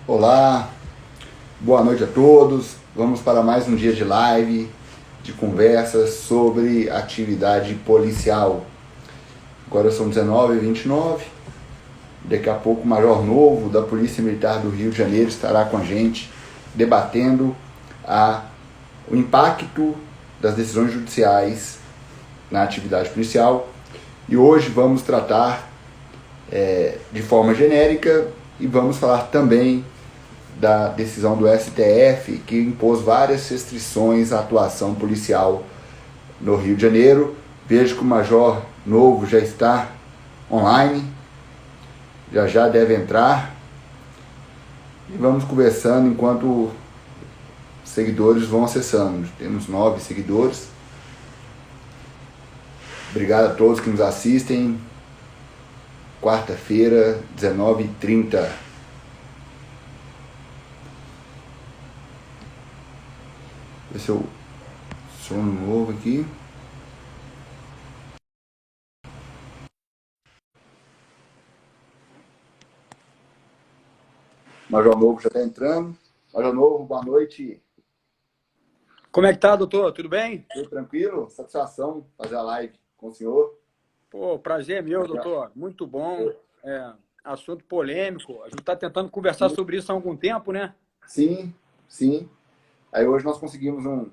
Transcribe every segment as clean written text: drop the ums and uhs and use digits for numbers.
Olá, boa noite a todos. Vamos para mais um dia de live, de conversas sobre atividade policial. Agora são 19h29. Daqui a pouco o Major Novo da Polícia Militar do Rio de Janeiro estará com a gente debatendo o impacto das decisões judiciais na atividade policial. E hoje vamos tratar de forma genérica e vamos falar também da decisão do STF, que impôs várias restrições à atuação policial no Rio de Janeiro. Vejo que o Major Novo já está online, já deve entrar. E vamos conversando enquanto os seguidores vão acessando. Temos 9 seguidores. Obrigado a todos que nos assistem. Quarta-feira, 19h30. Esse é o som novo aqui. Major Novo já está entrando. Major Novo, boa noite. Como é que tá, doutor? Tudo bem? Tudo tranquilo? Satisfação fazer a live com o senhor. Pô, prazer é meu, doutor. Muito bom. Assunto polêmico. A gente está tentando conversar sobre isso há algum tempo, né? Sim, sim. Aí hoje nós conseguimos um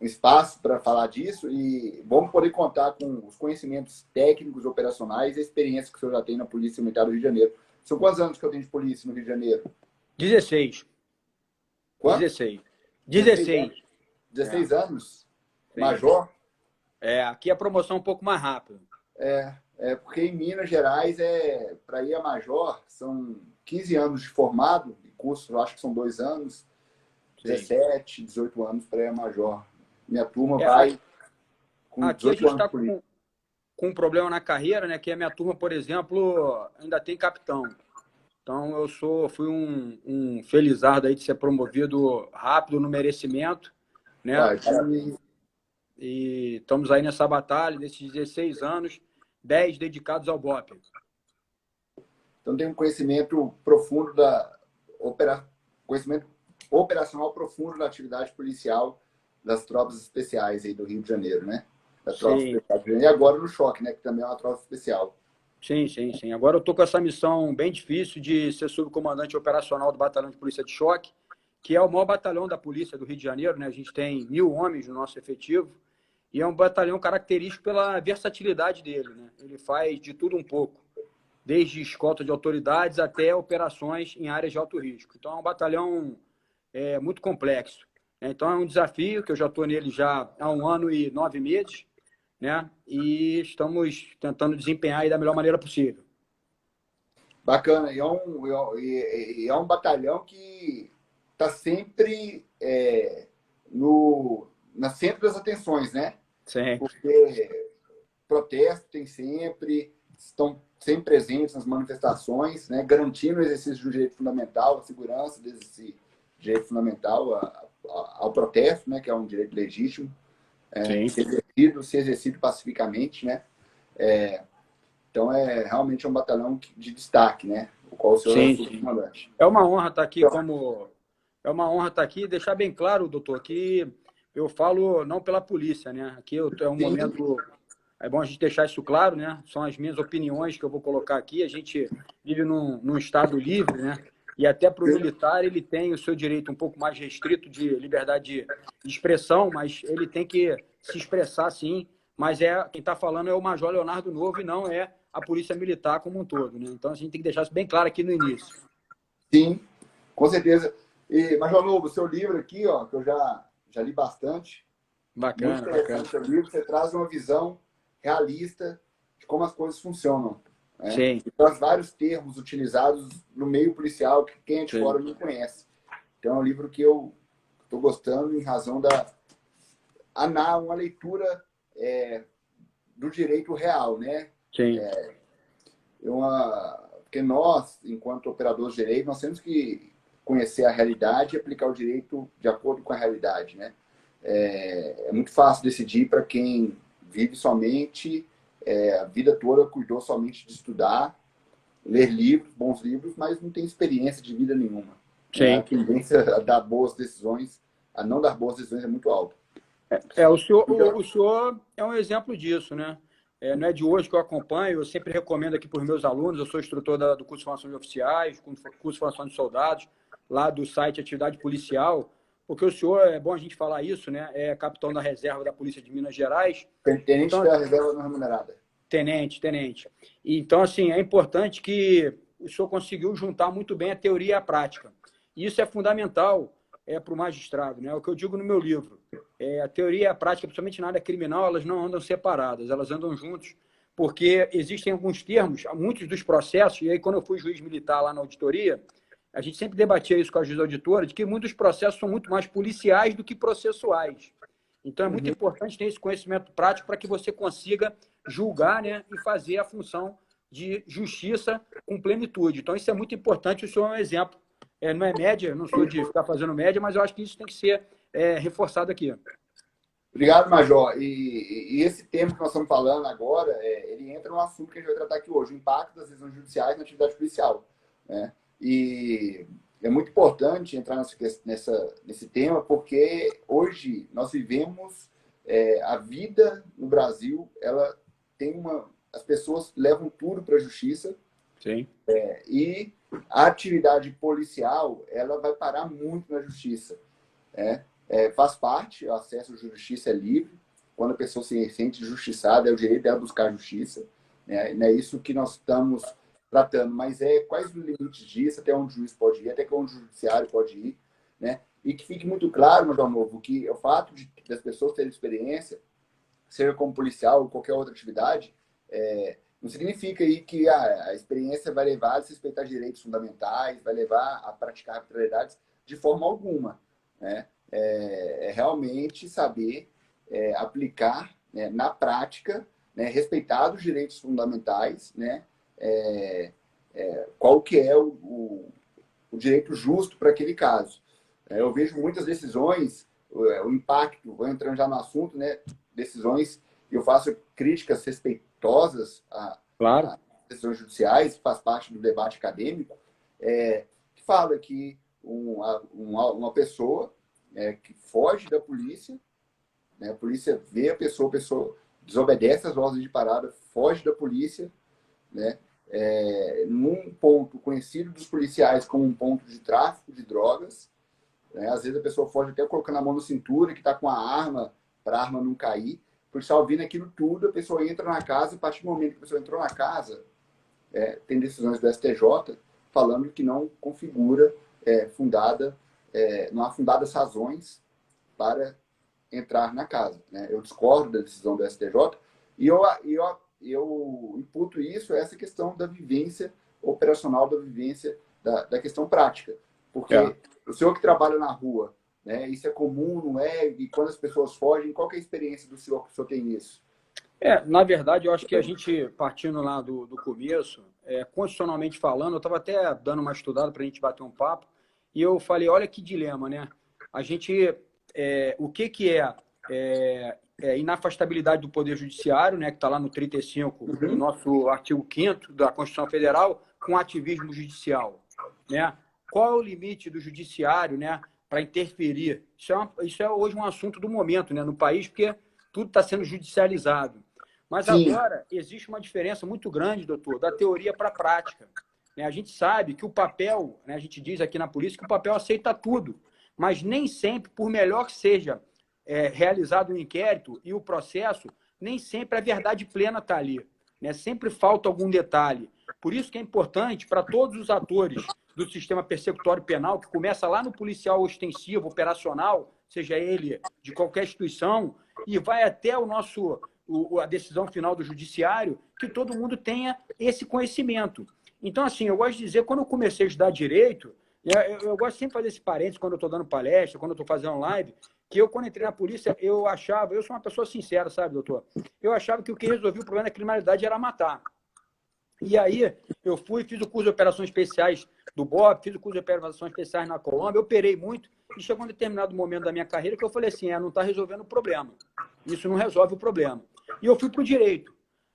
espaço para falar disso e vamos poder contar com os conhecimentos técnicos, operacionais e a experiência que o senhor já tem na Polícia Militar do Rio de Janeiro. São quantos anos que eu tenho de polícia no Rio de Janeiro? 16. Quanto? 16. 16 anos. 16. 16 anos? Sim. Major? Aqui a promoção é um pouco mais rápida. Porque em Minas Gerais, para ir a major, são 15 anos de formado, de curso, eu acho que são 2 anos, 17, 18 anos para ir a major. Minha turma vai com Aqui a 18 gente anos está de polícia. com um problema na carreira, né? Que a minha turma, por exemplo, ainda tem capitão. Então fui um felizardo aí de ser promovido rápido no merecimento, né? Vai, parabéns. E estamos aí nessa batalha, desses 16 anos, 10 dedicados ao BOPE. Então tem um conhecimento profundo conhecimento operacional profundo da atividade policial das tropas especiais aí do Rio de Janeiro, né? Da tropa Sim, especial do Rio de Janeiro. E agora no choque, né? Que também é uma tropa especial. sim. Agora eu estou com essa missão bem difícil de ser subcomandante operacional do Batalhão de Polícia de Choque, que é o maior batalhão da polícia do Rio de Janeiro, né? A gente tem 1.000 homens no nosso efetivo e é um batalhão característico pela versatilidade dele, né? Ele faz de tudo um pouco, desde escolta de autoridades até operações em áreas de alto risco. Então é um batalhão muito complexo. Então é um desafio que eu já estou nele já há 1 ano e 9 meses, né? E estamos tentando desempenhar da melhor maneira possível. Bacana. E é um batalhão que está sempre no centro das atenções, né? Sempre. Porque protesto tem sempre, estão sempre presentes nas manifestações, né? Garantindo o exercício do direito fundamental, a segurança desse direito fundamental ao protesto, né? Que é um direito legítimo, Sim. se exercido pacificamente, né? Então, realmente um batalhão de destaque, né? O qual o senhor é o Sim. subcomandante. É uma honra estar aqui É uma honra estar aqui e deixar bem claro, doutor, que eu falo não pela polícia, né? Aqui é um Sim, momento. É bom a gente deixar isso claro, né? São as minhas opiniões que eu vou colocar aqui. A gente vive num estado livre, né? E até para o militar ele tem o seu direito um pouco mais restrito de liberdade de expressão, mas ele tem que se expressar sim. Mas quem está falando é o Major Leonardo Novo e não é a Polícia Militar como um todo, né? Então a gente tem que deixar isso bem claro aqui no início. sim, com certeza. Major Lobo, seu livro aqui, ó, que eu já li bastante, muito Bacana. interessante o seu livro, você traz uma visão realista de como as coisas funcionam, né? Sim, E traz vários termos utilizados no meio policial que quem é de sim, fora não conhece. Então é um livro que eu estou gostando em razão uma leitura do direito real, né? sim, Porque nós, enquanto operadores de direito, nós temos que conhecer a realidade e aplicar o direito de acordo com a realidade, né? É muito fácil decidir para quem vive somente, a vida toda cuidou somente de estudar, ler livros, bons livros, mas não tem experiência de vida nenhuma. né? A Sim. tendência a dar boas decisões, a não dar boas decisões é muito alta. O senhor é um exemplo disso, né? Não é de hoje que eu acompanho, eu sempre recomendo aqui para os meus alunos, eu sou instrutor do curso de formação de oficiais, curso de formação de soldados, lá do site Atividade Policial, porque o senhor, é bom a gente falar isso, né? É capitão da reserva da Polícia de Minas Gerais. Tenente Então, da reserva não remunerada. tenente. Então, assim, é importante que o senhor conseguiu juntar muito bem a teoria e a prática. Isso é fundamental para o magistrado, né? É o que eu digo no meu livro. A teoria e a prática, principalmente na área criminal, elas não andam separadas, elas andam juntos, porque existem alguns termos, muitos dos processos, e aí quando eu fui juiz militar lá na auditoria, a gente sempre debatia isso com a juiz auditora, de que muitos processos são muito mais policiais do que processuais. Então, é muito importante ter esse conhecimento prático para que você consiga julgar, né, e fazer a função de justiça com plenitude. Então, isso é muito importante. O senhor é um exemplo. Não é média, não sou de ficar fazendo média, mas eu acho que isso tem que ser reforçado aqui. Obrigado, Major. E esse tema que nós estamos falando agora, ele entra no assunto que a gente vai tratar aqui hoje, o impacto das decisões judiciais na atividade policial, né? E é muito importante entrar nesse tema, porque hoje nós vivemos a vida no Brasil, ela tem as pessoas levam tudo para a justiça. Sim. E a atividade policial, ela vai parar muito na justiça, né? Faz parte, o acesso à justiça é livre. Quando a pessoa se sente injustiçada, é o direito dela buscar justiça, né? Não é isso que nós estamos tratando, mas quais os limites disso, até onde o juiz pode ir, até onde o judiciário pode ir, né? E que fique muito claro, meu novo, que o fato das pessoas terem experiência, seja como policial ou qualquer outra atividade, não significa aí que a experiência vai levar a se respeitar direitos fundamentais, vai levar a praticar arbitrariedades de forma alguma, né? Realmente saber aplicar, né, na prática, né, respeitar os direitos fundamentais, né? Qual que é o direito justo para aquele caso. Eu vejo muitas decisões, o impacto, vou entrando já no assunto, né? Decisões, eu faço críticas respeitosas Claro. a decisões judiciais, faz parte do debate acadêmico, que fala que uma pessoa que foge da polícia, né? A polícia vê a pessoa desobedece as ordens de parada, foge da polícia, né? Num ponto conhecido dos policiais como um ponto de tráfico de drogas, né? Às vezes a pessoa foge até colocando a mão na cintura, que está com a arma, para a arma não cair. O policial ouvindo aquilo tudo, a pessoa entra na casa, a partir do momento que a pessoa entrou na casa, tem decisões do STJ falando que não configura não há fundadas razões para entrar na casa, né? Eu discordo da decisão do STJ e eu imputo isso a essa questão da vivência operacional, da vivência da questão prática. Porque o senhor que trabalha na rua, né, isso é comum, não é? E quando as pessoas fogem, qual que é a experiência do senhor que o senhor tem nisso? Na verdade, eu acho que a gente, partindo lá do começo, constitucionalmente falando, eu estava até dando uma estudada para a gente bater um papo, e eu falei, olha que dilema, né? A gente, o que inafastabilidade do Poder Judiciário, né, que está lá no 35 do nosso artigo 5º da Constituição Federal, com ativismo judicial, né? Qual é o limite do judiciário, né, para interferir? Isso é hoje um assunto do momento, né, no país, porque tudo está sendo judicializado. Mas Sim. agora existe uma diferença muito grande, doutor, da teoria para a prática. A gente sabe que o papel, né, a gente diz aqui na polícia que o papel aceita tudo, mas nem sempre, por melhor que seja realizado um inquérito e o processo, nem sempre a verdade plena está ali, né? Sempre falta algum detalhe. Por isso que é importante para todos os atores do sistema persecutório penal, que começa lá no policial ostensivo, operacional, seja ele de qualquer instituição, e vai até a decisão final do judiciário, que todo mundo tenha esse conhecimento. Então, assim, eu gosto de dizer, quando eu comecei a estudar direito, eu gosto sempre de fazer esse parênteses quando eu estou dando palestra, quando eu estou fazendo live, que quando entrei na polícia, eu sou uma pessoa sincera, sabe, doutor? Eu achava que o que resolvia o problema da criminalidade era matar. E aí, eu fiz o curso de operações especiais do BOP, fiz o curso de operações especiais na Colômbia, eu operei muito, e chegou um determinado momento da minha carreira que eu falei assim, não está resolvendo o problema. Isso não resolve o problema. E eu fui para o direito.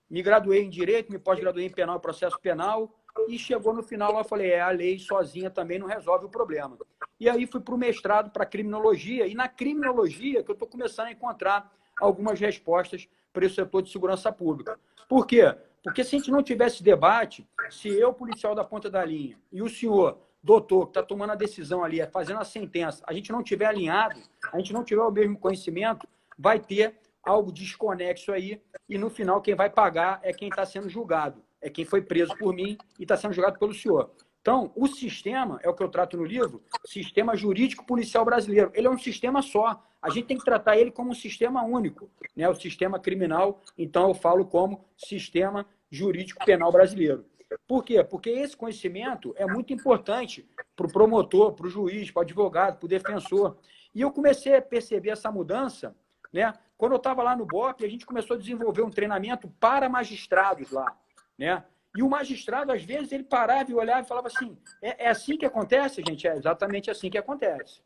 Me graduei em direito, me pós-graduei em penal e processo penal, e chegou no final lá, eu falei, a lei sozinha também não resolve o problema. E aí fui para o mestrado, para criminologia, e na criminologia que eu estou começando a encontrar algumas respostas para esse setor de segurança pública. Por quê? Porque se a gente não tivesse debate, se eu, policial da ponta da linha, e o senhor, doutor, que está tomando a decisão ali, fazendo a sentença, a gente não tiver alinhado, a gente não tiver o mesmo conhecimento, vai ter algo desconexo aí, e no final quem vai pagar é quem está sendo julgado, é quem foi preso por mim e está sendo julgado pelo senhor. Então, o sistema, é o que eu trato no livro, sistema jurídico policial brasileiro. Ele é um sistema só. A gente tem que tratar ele como um sistema único, né? O sistema criminal, então eu falo como sistema jurídico penal brasileiro. Por quê? Porque esse conhecimento é muito importante para o promotor, para o juiz, para o advogado, para o defensor. E eu comecei a perceber essa mudança, né? Quando eu estava lá no BOP, a gente começou a desenvolver um treinamento para magistrados lá, né? E o magistrado, às vezes, ele parava e olhava e falava assim, é assim que acontece, gente? É exatamente assim que acontece.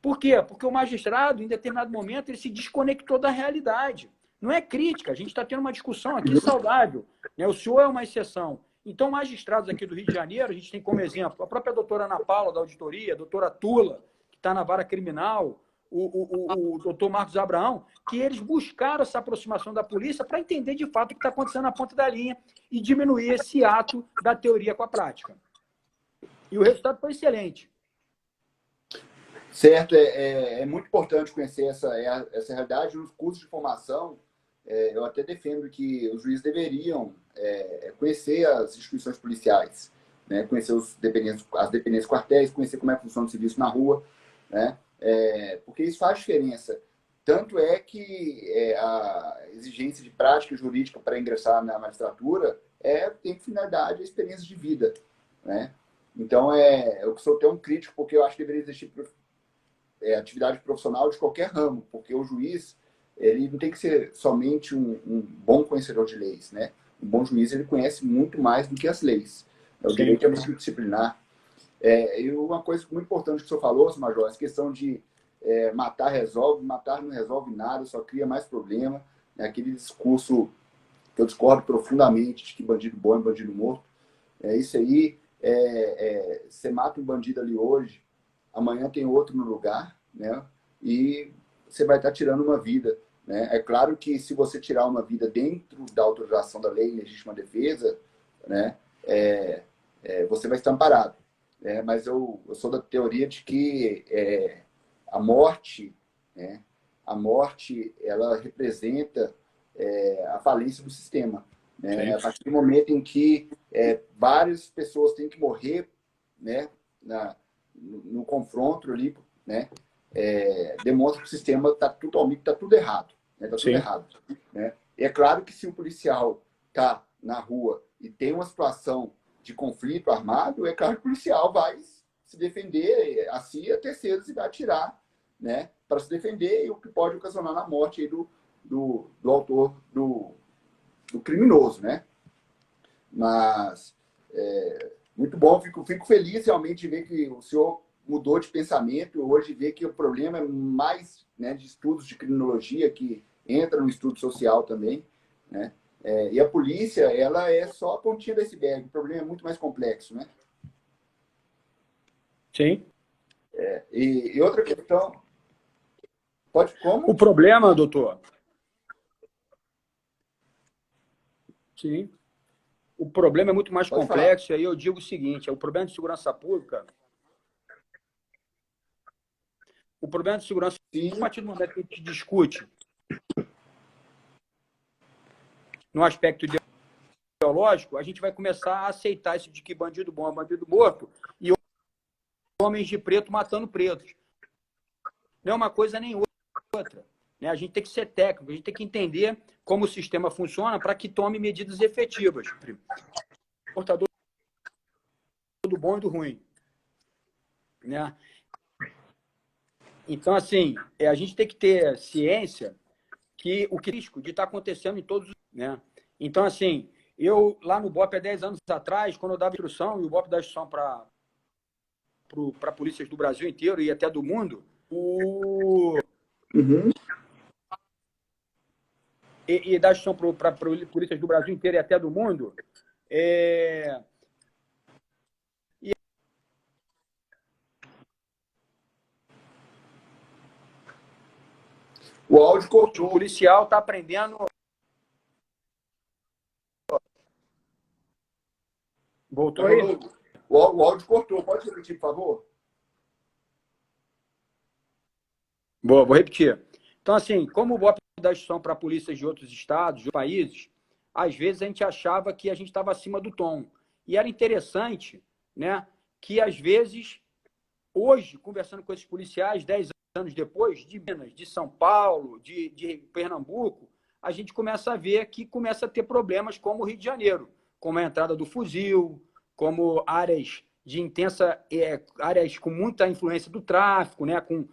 Por quê? Porque o magistrado, em determinado momento, ele se desconectou da realidade. Não é crítica, a gente está tendo uma discussão aqui saudável, né? O senhor é uma exceção. Então, magistrados aqui do Rio de Janeiro, a gente tem como exemplo a própria doutora Ana Paula, da auditoria, a doutora Tula, que está na vara criminal, o doutor Marcos Abraão, que eles buscaram essa aproximação da polícia para entender de fato o que está acontecendo na ponta da linha e diminuir esse ato da teoria com a prática. E o resultado foi excelente. Certo, é muito importante conhecer essa realidade. Nos cursos de formação, eu até defendo que os juízes deveriam conhecer as instituições policiais, né? Conhecer as dependências quartéis, conhecer como é que funciona o serviço na rua, né? Porque isso faz diferença. Tanto é que a exigência de prática jurídica para ingressar na magistratura tem finalidade a experiência de vida, né? Então, eu sou até um crítico, porque eu acho que deveria existir atividade profissional de qualquer ramo, porque o juiz ele não tem que ser somente um bom conhecedor de leis, né? Um bom juiz ele conhece muito mais do que as leis. O direito é multidisciplinar. E uma coisa muito importante que o senhor falou, senhor Major, essa questão de matar resolve, matar não resolve nada, só cria mais problema. Né? Aquele discurso que eu discordo profundamente de que bandido bom é bandido morto. Isso aí, você mata um bandido ali hoje, amanhã tem outro no lugar, né? E você vai estar tirando uma vida, né? É claro que se você tirar uma vida dentro da autorização da lei em legítima defesa, né? Você vai estar amparado. Mas eu sou da teoria de que a morte, né? A morte, ela representa a falência do sistema. Né? A partir do momento em que várias pessoas têm que morrer, né? No confronto ali, né? Demonstra que o sistema está tudo errado. Né? Tá tudo errado. Né? E é claro que se o policial está na rua e tem uma situação de conflito armado, é claro que o policial vai se defender a si e a terceiros e vai atirar, né? Para se defender, e o que pode ocasionar na morte aí do autor do criminoso, né? Mas muito bom, fico feliz realmente de ver que o senhor mudou de pensamento, hoje vê que o problema é mais, né, de estudos de criminologia, que entra no estudo social também, né? E a polícia, ela é só a pontinha do iceberg, o problema é muito mais complexo, né? Sim. E outra questão, como? O problema, doutor... Sim. O problema é muito mais complexo, e aí eu digo o seguinte, o problema de segurança pública... O problema de segurança pública, a partir do momento que a gente discute no aspecto ideológico, a gente vai começar a aceitar isso de que bandido bom é bandido morto e homens de preto matando pretos. Não é uma coisa nem outra. Né? A gente tem que ser técnico, a gente tem que entender como o sistema funciona para que tome medidas efetivas. Portador do bom e do ruim. Né? Então, assim, a gente tem que ter ciência que o risco de estar acontecendo em todos os... Né? Então, assim, eu lá no BOP há 10 anos atrás, quando eu dava instrução, e o BOP dá instrução para polícias do Brasil inteiro e até do mundo, e dá instrução para polícias do Brasil inteiro e até do mundo, O áudio cortou. O policial está aprendendo... Voltou aí? O áudio cortou. Pode repetir, por favor? Boa, vou repetir. Então, assim, como o BOP dá instrução para polícias de outros estados, de outros países, às vezes a gente achava que a gente estava acima do tom. E era interessante, né, que às vezes, hoje, conversando com esses policiais, 10 anos depois, de Minas, de São Paulo, de Pernambuco, a gente começa a ver que começa a ter problemas como o Rio de Janeiro, como a entrada do fuzil, como áreas de intensa, áreas com muita influência do tráfico, né, com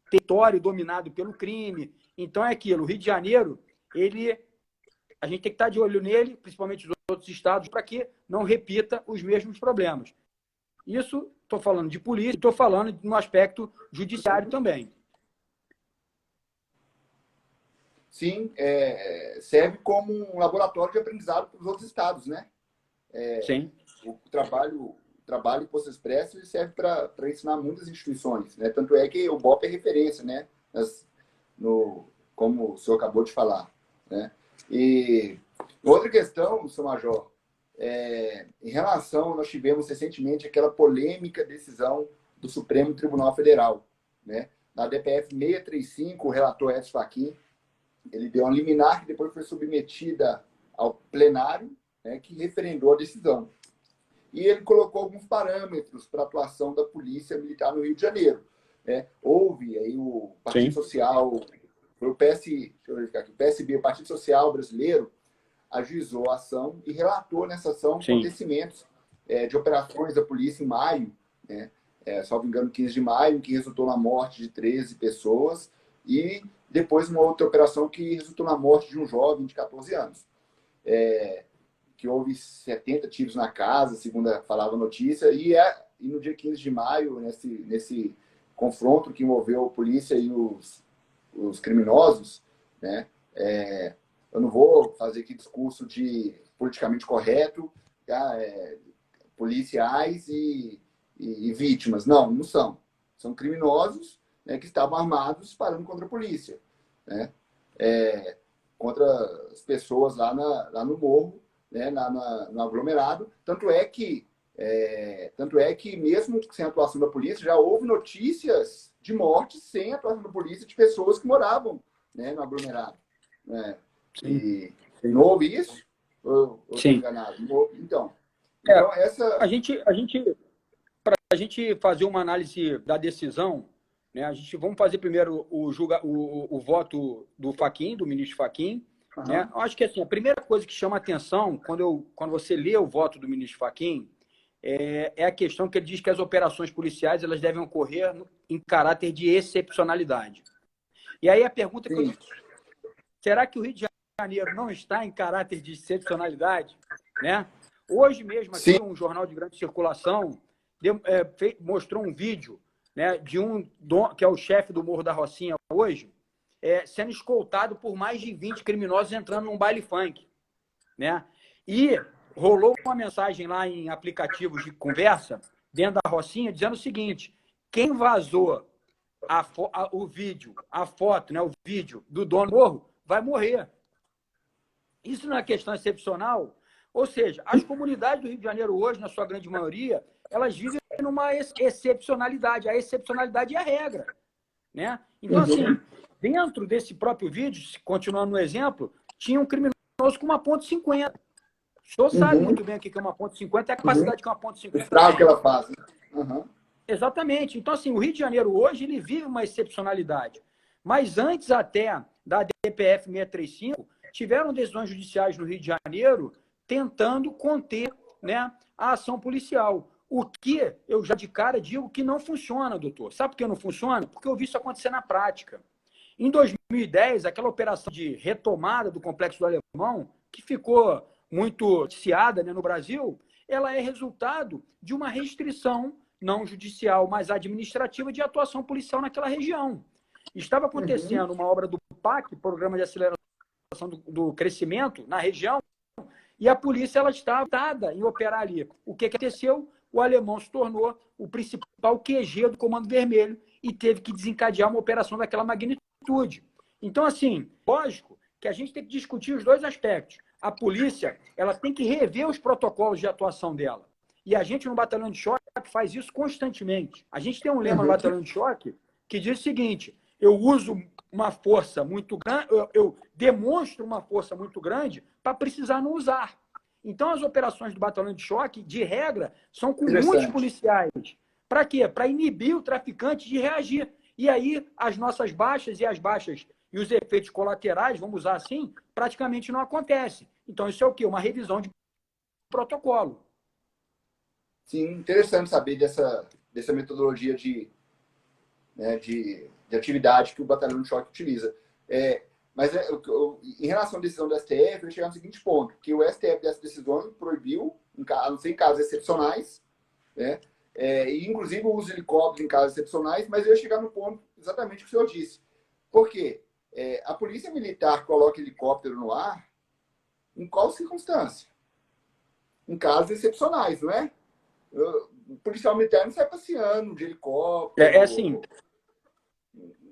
território dominado pelo crime. Então é aquilo, o Rio de Janeiro, a gente tem que estar de olho nele, principalmente nos outros estados, para que não repita os mesmos problemas. Isso, estou falando de polícia, estou falando no aspecto judiciário também. Sim, serve como um laboratório de aprendizado para os outros estados, né? Sim. O trabalho em Poço Expresso serve para ensinar muitas instituições, né? Tanto é que o BOP é referência, né? Como o senhor acabou de falar, né? E outra questão, seu Major, em relação, nós tivemos recentemente aquela polêmica decisão do Supremo Tribunal Federal, né? Na DPF 635, o relator Edson Fachin, ele deu uma liminar que depois foi submetida ao plenário, né, que referendou a decisão. E ele colocou alguns parâmetros para a atuação da Polícia Militar no Rio de Janeiro, né? Houve aí o Partido Social, foi o deixa eu verificar aqui, o PSB, o Partido Social Brasileiro, ajuizou a ação e relatou nessa ação acontecimentos de operações da polícia em maio, né? Salvo engano, 15 de maio, que resultou na morte de 13 pessoas, e depois uma outra operação que resultou na morte de um jovem de 14 anos. Que houve 70 tiros na casa, segundo falava a notícia, e no dia 15 de maio, nesse confronto que envolveu a polícia e os criminosos, né? Eu não vou fazer aqui discurso de politicamente correto, tá? Policiais e vítimas. Não são. São criminosos, né, que estavam armados parando contra a polícia, né? Contra as pessoas lá no morro, né, no aglomerado. Tanto é que mesmo sem a atuação da polícia, já houve notícias de mortes sem a atuação da polícia de pessoas que moravam, né, no aglomerado. Né? E não houve isso? Ou estou enganado? Então essa... Para a gente fazer uma análise da decisão, né, vamos fazer primeiro o voto do Fachin, do ministro Fachin. Né? Eu acho que assim, a primeira coisa que chama atenção quando você lê o voto do ministro Fachin é a questão que ele diz que as operações policiais elas devem ocorrer em caráter de excepcionalidade. E aí a pergunta que eu digo, será que o Rio de Janeiro não está em caráter de excepcionalidade? Né? Hoje mesmo, aqui, um jornal de grande circulação mostrou um vídeo, né, de que é o chefe do Morro da Rocinha hoje, sendo escoltado por mais de 20 criminosos entrando num baile funk. Né? E rolou uma mensagem lá em aplicativos de conversa, dentro da Rocinha, dizendo o seguinte: quem vazou o vídeo, a foto, né, o vídeo do dono do morro, vai morrer. Isso não é questão excepcional? Ou seja, as comunidades do Rio de Janeiro hoje, na sua grande maioria, elas vivem numa excepcionalidade. A excepcionalidade é a regra. Né? Então, assim, dentro desse próprio vídeo, continuando no exemplo, tinha um criminoso com uma .50. O senhor sabe muito bem o que é uma .50, é a capacidade que é uma .50. O estrago que ela faz. Né? Exatamente. Então, assim, o Rio de Janeiro hoje, ele vive uma excepcionalidade. Mas antes até da DPF 635, tiveram decisões judiciais no Rio de Janeiro tentando conter, né, a ação policial. O que eu já de cara digo que não funciona, doutor. Sabe por que não funciona? Porque eu vi isso acontecer na prática. Em 2010, aquela operação de retomada do Complexo do Alemão, que ficou muito noticiada, né, no Brasil, ela é resultado de uma restrição não judicial, mas administrativa de atuação policial naquela região. Estava acontecendo uma obra do PAC, Programa de Aceleração do Crescimento, na região, e a polícia ela estava dada em operar ali. O que aconteceu? O alemão se tornou o principal QG do Comando Vermelho e teve que desencadear uma operação daquela magnitude. Então, assim, lógico que a gente tem que discutir os dois aspectos. A polícia, ela tem que rever os protocolos de atuação dela. E a gente, no Batalhão de Choque, faz isso constantemente. A gente tem um lema no Batalhão de Choque que diz o seguinte: eu uso uma força muito grande, eu demonstro uma força muito grande para precisar não usar. Então, as operações do Batalhão de Choque, de regra, são com muitos policiais. Para quê? Para inibir o traficante de reagir. E aí, as nossas baixas e os efeitos colaterais, vamos usar assim, praticamente não acontecem. Então, isso é o quê? Uma revisão de protocolo. Sim, interessante saber dessa metodologia de atividade que o Batalhão de Choque utiliza. Mas em relação à decisão do STF, eu chegar no seguinte ponto, que o STF dessa decisão proibiu, a não ser em casos excepcionais, né? E inclusive o uso de helicópteros em casos excepcionais, mas eu ia chegar no ponto exatamente que o senhor disse. Por quê? A polícia militar coloca helicóptero no ar em qual circunstância? Em casos excepcionais, não é? O policial militar não sai passeando de helicóptero. Assim.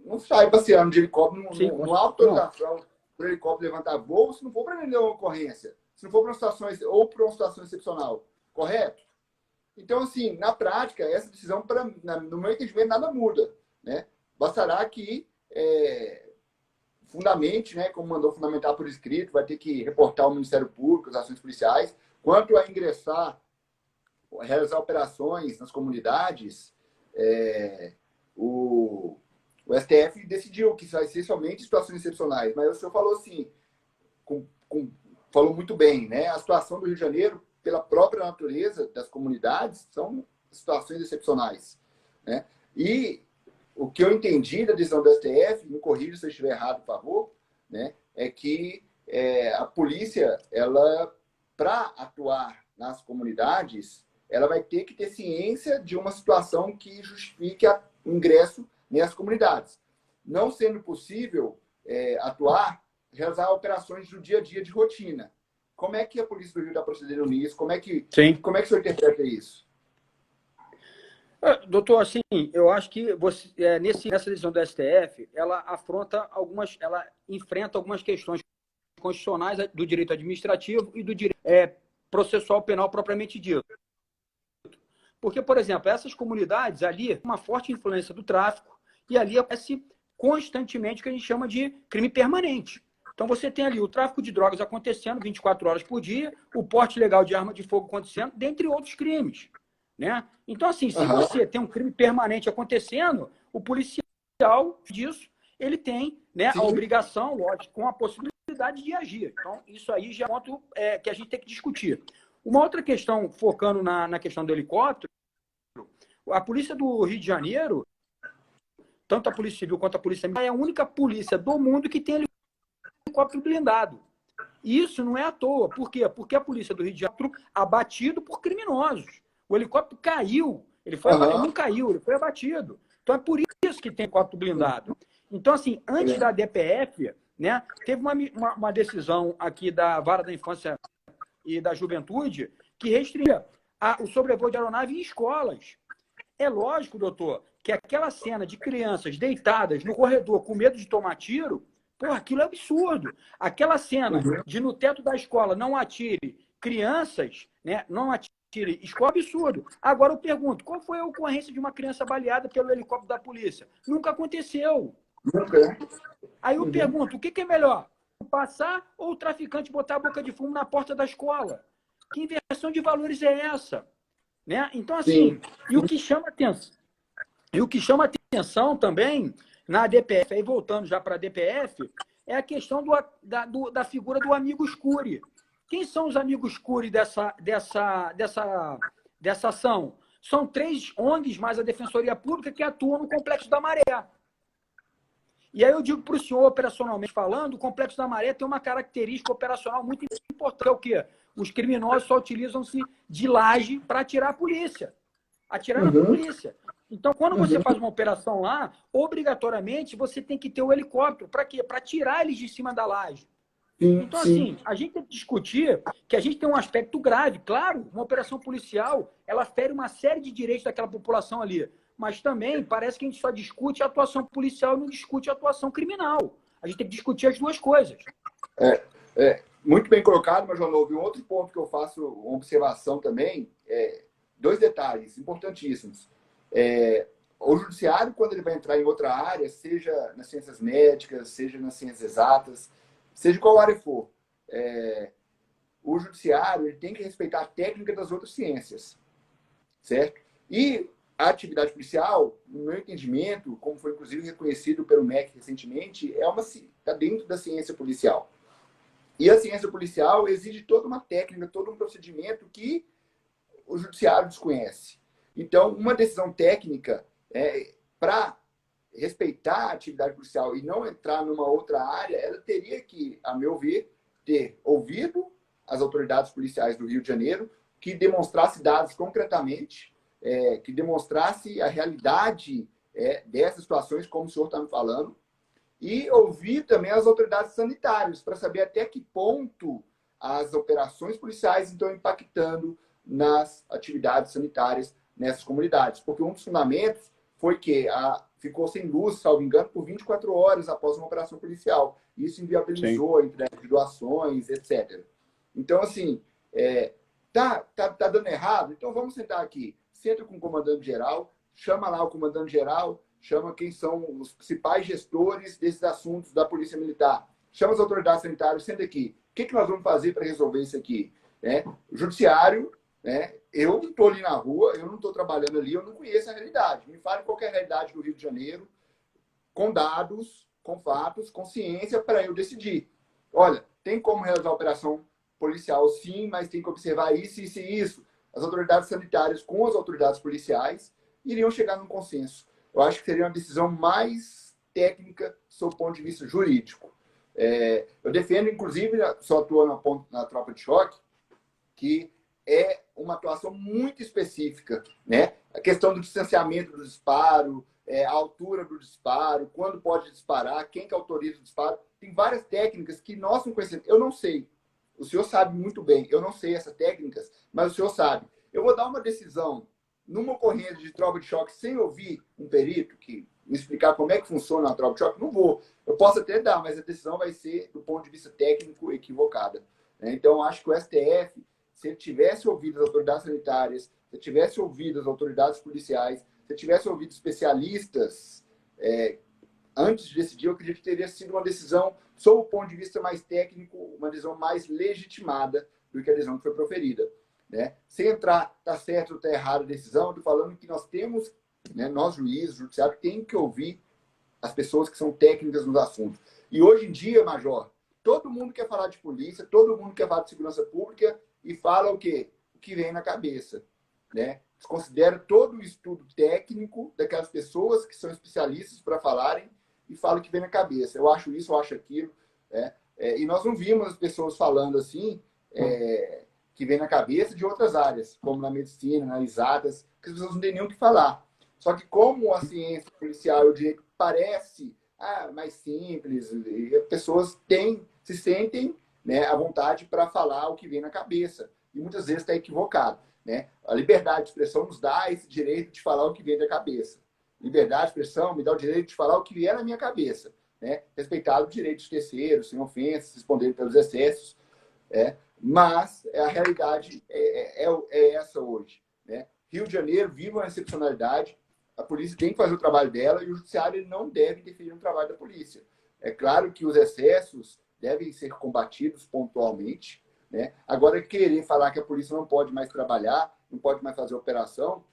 Não sai passeando de helicóptero, não há autorização para o helicóptero levantar voo se não for para atender uma ocorrência, se não for para uma situação excepcional, correto? Então, assim, na prática, essa decisão, no meu entendimento, nada muda, né? Bastará que fundamente, né, como mandou fundamentar por escrito, vai ter que reportar ao Ministério Público, as ações policiais, quanto a realizar operações nas comunidades, o STF decidiu que vai ser somente situações excepcionais, mas o senhor falou assim, falou muito bem, né? A situação do Rio de Janeiro, pela própria natureza das comunidades, são situações excepcionais, né? E o que eu entendi da decisão do STF, me corrija se eu estiver errado, por favor, né? É que a polícia, ela, para atuar nas comunidades, ela vai ter que ter ciência de uma situação que justifique o ingresso nessas comunidades. Não sendo possível realizar operações do dia a dia de rotina. Como é que a Polícia do Rio está procedendo nisso? Como é que o senhor interpreta isso? Doutor, assim, eu acho que nessa decisão do STF, ela enfrenta algumas questões constitucionais do direito administrativo e do direito processual penal propriamente dito. Porque, por exemplo, essas comunidades ali, uma forte influência do tráfico, e ali acontece constantemente o que a gente chama de crime permanente. Então, você tem ali o tráfico de drogas acontecendo 24 horas por dia, o porte ilegal de arma de fogo acontecendo, dentre outros crimes, né? Então, assim, se você tem um crime permanente acontecendo, o policial disso, ele tem, né, a obrigação, lógico, com a possibilidade de agir. Então, isso aí já é um ponto que a gente tem que discutir. Uma outra questão, focando na questão do helicóptero, a polícia do Rio de Janeiro, tanto a Polícia Civil quanto a Polícia Militar, é a única polícia do mundo que tem helicóptero blindado. E isso não é à toa. Por quê? Porque a polícia do Rio de Janeiro abatido por criminosos. O helicóptero caiu. Ele não caiu, ele foi abatido. Então é por isso que tem helicóptero blindado. Então, assim, antes da DPF, né, teve uma decisão aqui da Vara da Infância e da Juventude que restringia o sobrevoo de aeronave em escolas. É lógico, doutor, que aquela cena de crianças deitadas no corredor com medo de tomar tiro, aquilo é absurdo. Aquela cena de no teto da escola não atire crianças, né, não atire escola, é absurdo. Agora eu pergunto, qual foi a ocorrência de uma criança baleada pelo helicóptero da polícia? Nunca aconteceu. Aí eu pergunto, o que é melhor? Passar ou o traficante botar a boca de fumo na porta da escola? Que inversão de valores é essa? Né? Então, assim, e o que chama atenção também na DPF, aí voltando já para a DPF, é a questão da figura do amigo escure. Quem são os amigos escure dessa ação? São 3 ONGs mais a Defensoria Pública que atuam no Complexo da Maré. E aí eu digo para o senhor, operacionalmente falando, o Complexo da Maré tem uma característica operacional muito importante, que é o quê? Os criminosos só utilizam-se de laje para atirar a polícia. Atirar na polícia. Então, quando você faz uma operação lá, obrigatoriamente você tem que ter o helicóptero. Para quê? Para tirar eles de cima da laje. Então, assim, a gente tem que discutir que a gente tem um aspecto grave. Claro, uma operação policial, ela fere uma série de direitos daquela população ali. Mas também parece que a gente só discute a atuação policial e não discute a atuação criminal. A gente tem que discutir as duas coisas. Muito bem colocado, Major Novo. E um outro ponto que eu faço uma observação também, dois detalhes importantíssimos. O judiciário, quando ele vai entrar em outra área, seja nas ciências médicas, seja nas ciências exatas, seja qual área for, o judiciário ele tem que respeitar a técnica das outras ciências, certo? E a atividade policial, no meu entendimento, como foi inclusive reconhecido pelo MEC recentemente, está dentro da ciência policial. E a ciência policial exige toda uma técnica, todo um procedimento que o judiciário desconhece. Então, uma decisão técnica para respeitar a atividade policial e não entrar numa outra área, ela teria que, a meu ver, ter ouvido as autoridades policiais do Rio de Janeiro, que demonstrasse dados concretamente, que demonstrasse a realidade dessas situações, como o senhor está me falando, e ouvir também as autoridades sanitárias, para saber até que ponto as operações policiais estão impactando nas atividades sanitárias nessas comunidades. Porque um dos fundamentos foi que ficou sem luz, salvo engano, por 24 horas após uma operação policial. Isso inviabilizou a entrega de doações, etc. Então, assim, tá dando errado? Então vamos sentar aqui. Senta com o comandante-geral, chama lá o comandante-geral, chama quem são os principais gestores desses assuntos da Polícia Militar. Chama as autoridades sanitárias, senta aqui. O que nós vamos fazer para resolver isso aqui? O judiciário, eu não estou ali na rua, eu não estou trabalhando ali, eu não conheço a realidade. Me fale qual é a realidade do Rio de Janeiro, com dados, com fatos, com ciência, para eu decidir. Olha, tem como realizar a operação policial, sim, mas tem que observar isso, isso e isso. As autoridades sanitárias com as autoridades policiais iriam chegar num consenso. Eu acho que seria uma decisão mais técnica, sob o ponto de vista jurídico. Eu defendo, inclusive, só atuo na tropa de choque, que é uma atuação muito específica, né? A questão do distanciamento do disparo, a altura do disparo, quando pode disparar, quem que autoriza o disparo. Tem várias técnicas que nós não conhecemos. Eu não sei. O senhor sabe muito bem. Eu não sei essas técnicas, mas o senhor sabe. Eu vou dar uma decisão numa ocorrência de tropa de choque sem ouvir um perito que me explicar como é que funciona a tropa de choque. Não vou. Eu posso até dar, mas a decisão vai ser, do ponto de vista técnico, equivocada. Então, acho que o STF, se ele tivesse ouvido as autoridades sanitárias, se ele tivesse ouvido as autoridades policiais, se ele tivesse ouvido especialistas, antes de decidir, eu acredito que teria sido uma decisão, sob o ponto de vista mais técnico, uma decisão mais legitimada do que a decisão que foi proferida. Né? Sem entrar, está certo ou está errado a decisão, estou falando que nós temos, nós juízes, judiciário, tem que ouvir as pessoas que são técnicas nos assuntos. E hoje em dia, Major, todo mundo quer falar de polícia, todo mundo quer falar de segurança pública e fala o quê? O que vem na cabeça. Né? Desconsidera todo o estudo técnico daquelas pessoas que são especialistas para falarem e fala o que vem na cabeça. Eu acho isso, eu acho aquilo. E nós não vimos as pessoas falando assim, que vem na cabeça de outras áreas, como na medicina, nas exatas, que as pessoas não têm nem o que falar. Só que como a ciência policial e o direito parece mais simples, e as pessoas se sentem à vontade para falar o que vem na cabeça. E muitas vezes está equivocado. Né? A liberdade de expressão nos dá esse direito de falar o que vem da cabeça. Liberdade de expressão me dá o direito de falar o que vier na minha cabeça. Né? Respeitado o direito de terceiros, sem ofensas, responder pelos excessos. Mas a realidade é essa hoje. Né? Rio de Janeiro vive uma excepcionalidade, a polícia tem que fazer o trabalho dela e o judiciário ele não deve interferir no trabalho da polícia. É claro que os excessos devem ser combatidos pontualmente. Né? Agora, querer falar que a polícia não pode mais trabalhar, não pode mais fazer operação,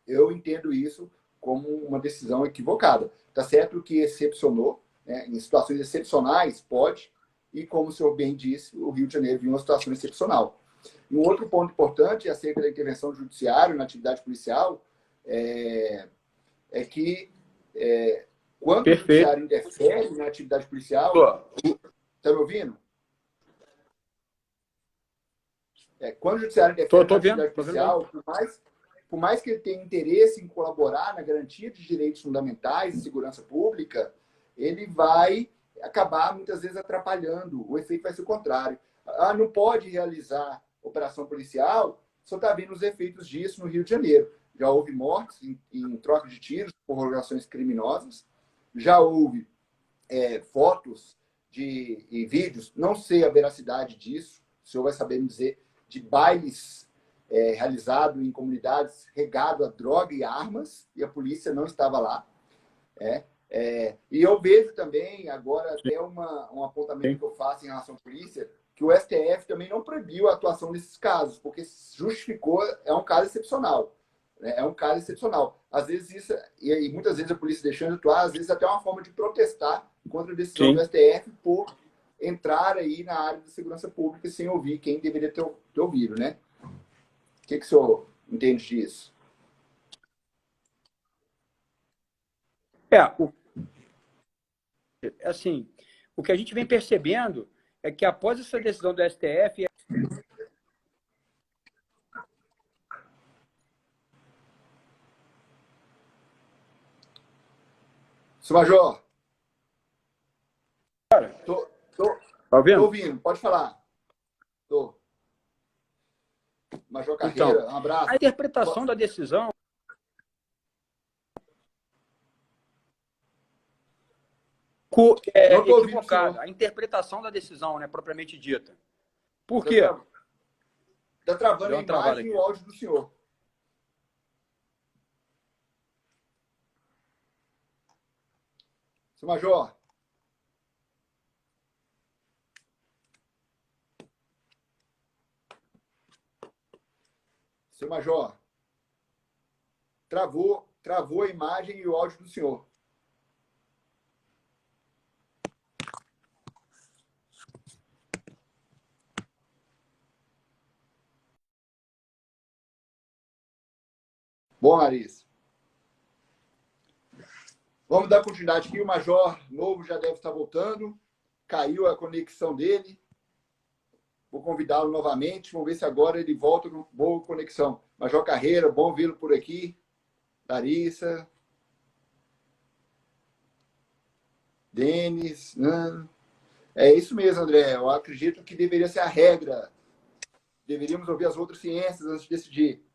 eu entendo isso como uma decisão equivocada. Está certo que excepcionou, em situações excepcionais pode, e como o senhor bem disse, o Rio de Janeiro vive uma situação excepcional. Um outro ponto importante acerca da intervenção do judiciário na atividade policial é que quando o judiciário interfere na atividade policial... Está me ouvindo? Quando o judiciário interfere na atividade policial, por mais que ele tenha interesse em colaborar na garantia de direitos fundamentais e segurança pública, ele vai acabar, muitas vezes, atrapalhando. O efeito vai ser o contrário. Não pode realizar operação policial, só está vendo os efeitos disso no Rio de Janeiro. Já houve mortes em troca de tiros por organizações criminosas, já houve fotos e vídeos, não sei a veracidade disso, o senhor vai saber me dizer, de bailes realizados em comunidades regado a droga e armas, e a polícia não estava lá. E eu vejo também, agora, até um apontamento que eu faço em relação à polícia, que o STF também não proibiu a atuação nesses casos, porque justificou, é um caso excepcional. Né? É um caso excepcional. Às vezes isso, e muitas vezes a polícia deixando de atuar, às vezes até uma forma de protestar contra a decisão do STF por entrar aí na área de segurança pública sem ouvir quem deveria ter ouvido, né? O que o senhor entende disso? Assim, o que a gente vem percebendo é que após essa decisão do STF... Seu Major. Tá ouvindo? Tô ouvindo, pode falar. Tô. Major Carreira, então, um abraço. A interpretação da decisão é equivocada. A interpretação da decisão, né, propriamente dita. Por quê? Está travando a imagem e o áudio do senhor. Seu Major. Seu Major. Travou a imagem e o áudio do senhor. Bom, Larissa. Vamos dar continuidade aqui. O Major Novo já deve estar voltando. Caiu a conexão dele. Vou convidá-lo novamente. Vamos ver se agora ele volta com boa conexão. Major Carreira, bom vê-lo por aqui. Larissa. Denis. É isso mesmo, André. Eu acredito que deveria ser a regra. Deveríamos ouvir as outras ciências antes de decidir.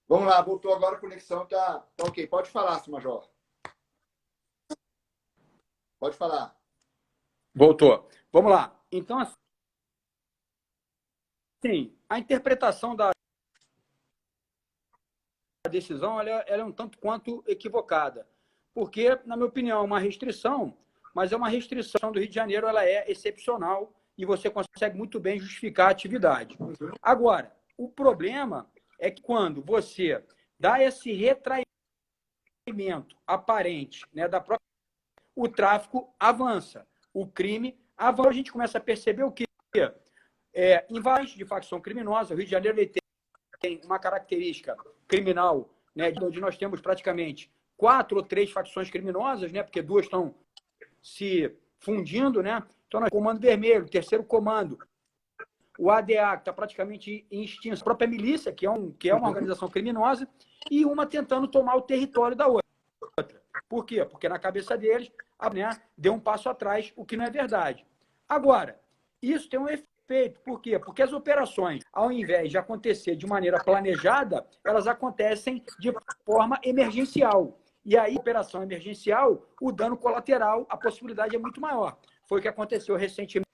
Vamos lá, voltou agora a conexão, tá ok. Pode falar, senhor Major. Pode falar. Voltou. Vamos lá. Então, assim, a interpretação da decisão ela é um tanto quanto equivocada. Porque, na minha opinião, é uma restrição, mas é uma restrição do Rio de Janeiro, ela é excepcional e você consegue muito bem justificar a atividade. Agora, o problema é que quando você dá esse retraimento aparente, né, da própria, o tráfico avança, o crime avança. A gente começa a perceber o que em várias de facção criminosa, o Rio de Janeiro ele tem uma característica criminal, né, onde nós temos praticamente 4 ou 3 facções criminosas, né, porque 2 estão se fundindo, né? Então, nós Comando Vermelho, o terceiro comando, o ADA, que está praticamente em extinção, a própria milícia, que é uma organização criminosa, e uma tentando tomar o território da outra. Por quê? Porque na cabeça deles, né, deu um passo atrás, o que não é verdade. Agora, isso tem um efeito. Por quê? Porque as operações, ao invés de acontecer de maneira planejada, elas acontecem de forma emergencial. E aí, operação emergencial, o dano colateral, a possibilidade é muito maior. Foi o que aconteceu recentemente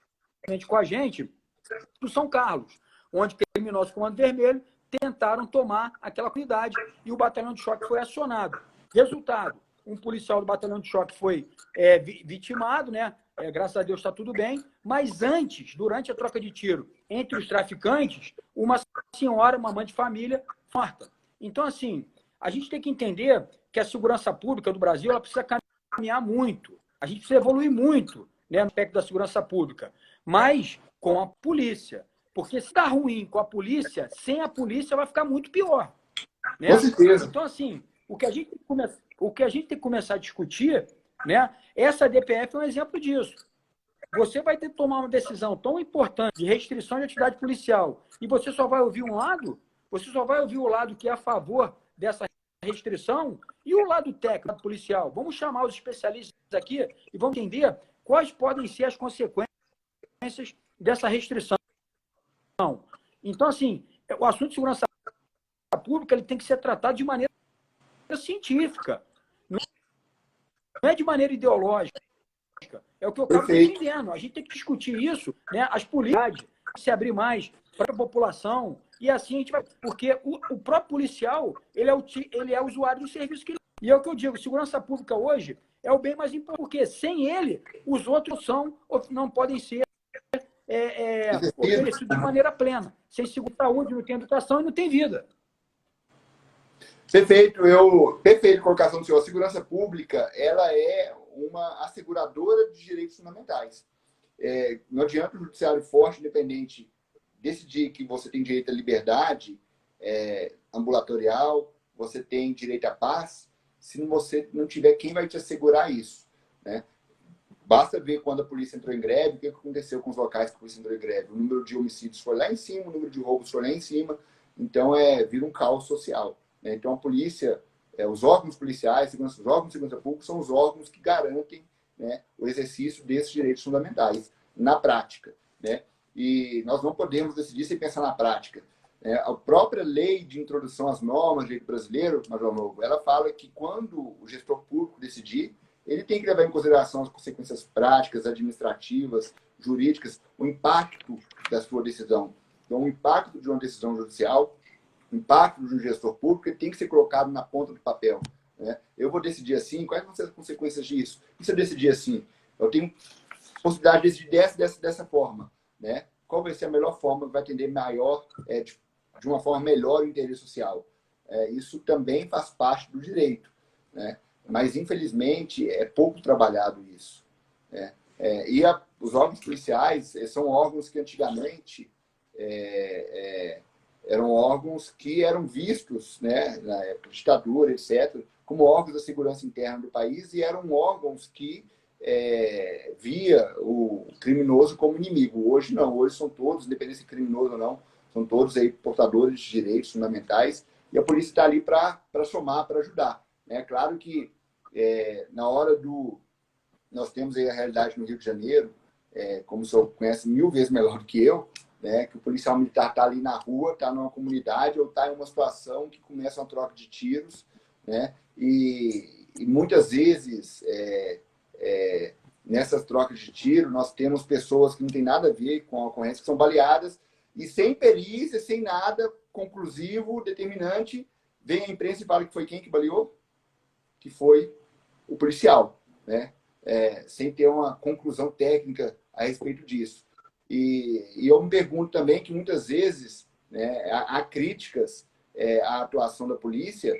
com a gente do São Carlos, onde criminosos do Comando Vermelho tentaram tomar aquela comunidade e o batalhão de choque foi acionado. Resultado, um policial do batalhão de choque foi vitimado, né? Graças a Deus está tudo bem, mas antes, durante a troca de tiro entre os traficantes, uma senhora, uma mãe de família, morta. Então, assim, a gente tem que entender que a segurança pública do Brasil ela precisa caminhar muito. A gente precisa evoluir muito, né, no aspecto da segurança pública, mas com a polícia. Porque se está ruim com a polícia, sem a polícia vai ficar muito pior. Né? Com certeza. Então, assim, o que a gente tem que começar a discutir, né, essa DPF é um exemplo disso. Você vai ter que tomar uma decisão tão importante de restrição de atividade policial e você só vai ouvir um lado, você só vai ouvir o lado que é a favor dessa restrição e o lado técnico policial. Vamos chamar os especialistas aqui e vamos entender quais podem ser as consequências dessa restrição. Então, assim, o assunto de segurança pública ele tem que ser tratado de maneira científica. Não não é de maneira ideológica. É o que eu acabo defendendo. A gente tem que discutir isso, né? As políticas se abrir mais para a população e assim a gente vai... Porque o próprio policial, ele é usuário do serviço que ele... E é o que eu digo, segurança pública hoje é o bem mais importante, porque sem ele, os outros não podem ser oferecidos de maneira plena. Sem seguro saúde, não tem educação e não tem vida. Perfeito colocação do senhor. A segurança pública, ela é uma asseguradora de direitos fundamentais. Não adianta o judiciário forte, independente, decidir que você tem direito à liberdade ambulatorial, você tem direito à paz, se você não tiver quem vai te assegurar isso, né? Basta ver quando a polícia entrou em greve, o que aconteceu com os locais que a polícia entrou em greve. O número de homicídios foi lá em cima, o número de roubos foi lá em cima, então vira um caos social, né? Então a polícia, os órgãos policiais, os órgãos de segurança pública são os órgãos que garantem, né, o exercício desses direitos fundamentais na prática, né? E nós não podemos decidir sem pensar na prática. A própria lei de introdução às normas do direito brasileiro, Major Novo, ela fala que quando o gestor público decidir, ele tem que levar em consideração as consequências práticas, administrativas, jurídicas, o impacto da sua decisão. Então, o impacto de uma decisão judicial, o impacto de um gestor público, ele tem que ser colocado na ponta do papel, né? Eu vou decidir assim, quais vão ser as consequências disso? E se eu decidir assim? Eu tenho possibilidade de decidir dessa forma, né? Qual vai ser a melhor forma que vai atender de uma forma melhor o interesse social? Isso também faz parte do direito, né? Mas, infelizmente, é pouco trabalhado isso, né? Os órgãos policiais são órgãos que, antigamente, eram órgãos que eram vistos, né, na época de ditadura, etc., como órgãos da segurança interna do país e eram órgãos que via o criminoso como inimigo. Hoje não, hoje são todos, independente se criminoso ou não, são todos aí portadores de direitos fundamentais e a polícia está ali para somar, para ajudar. É claro que na hora nós temos aí a realidade no Rio de Janeiro, como o senhor conhece 1000 vezes melhor do que eu, né, que o policial militar está ali na rua, está numa comunidade ou está em uma situação que começa uma troca de tiros, né, e muitas vezes nessas trocas de tiro nós temos pessoas que não têm nada a ver com a ocorrência, que são baleadas e sem perícia, sem nada conclusivo, determinante, vem a imprensa e fala que foi quem que baleou? Que foi o policial, né? Sem ter uma conclusão técnica a respeito disso. E eu me pergunto também que muitas vezes, né, há críticas à atuação da polícia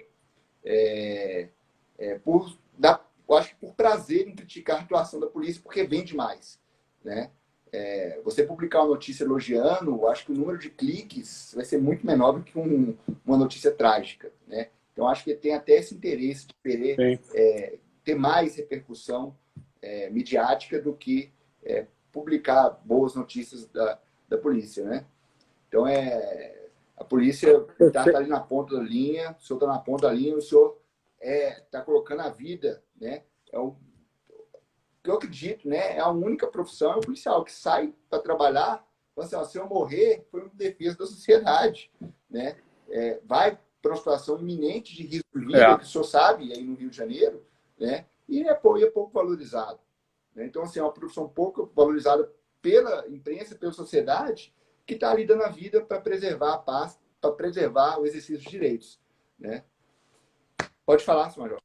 eu acho que por prazer em criticar a atuação da polícia, porque vende mais, né? Você publicar uma notícia elogiando, eu acho que o número de cliques vai ser muito menor do que uma notícia trágica, né? Então, acho que tem até esse interesse de querer ter mais repercussão midiática do que publicar boas notícias da polícia, né? Então, a polícia está ali na ponta da linha, o senhor está na ponta da linha, o senhor está colocando a vida, né? O que eu acredito, né? É a única profissão, é o policial, que sai para trabalhar, fala assim, ó, se eu morrer, foi uma defesa da sociedade, né? Vai para uma situação iminente de risco de vida, que o senhor sabe, aí no Rio de Janeiro, né? E é pouco valorizado, né? Então, assim, é uma profissão pouco valorizada pela imprensa, pela sociedade, que está ali dando a vida para preservar a paz, para preservar o exercício de direitos, né? Pode falar, senhor Major.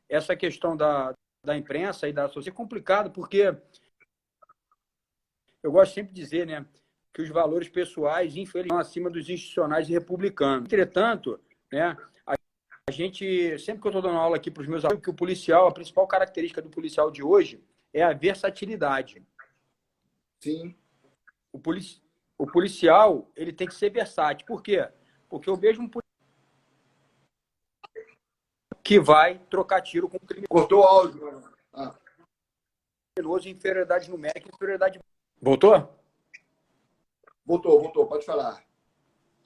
Essa questão da imprensa e da sociedade é complicado, porque eu gosto sempre de dizer, né, que os valores pessoais, infelizmente, estão acima dos institucionais e republicanos. Entretanto, né, a gente, sempre que eu estou dando aula aqui para os meus alunos, que o policial, a principal característica do policial de hoje é a versatilidade. Sim. O policial, ele tem que ser versátil. Por quê? Porque o mesmo que vai trocar tiro com o criminoso. Cortou o áudio. Criminoso, inferioridade numérica, inferioridade... Voltou? Voltou, pode falar.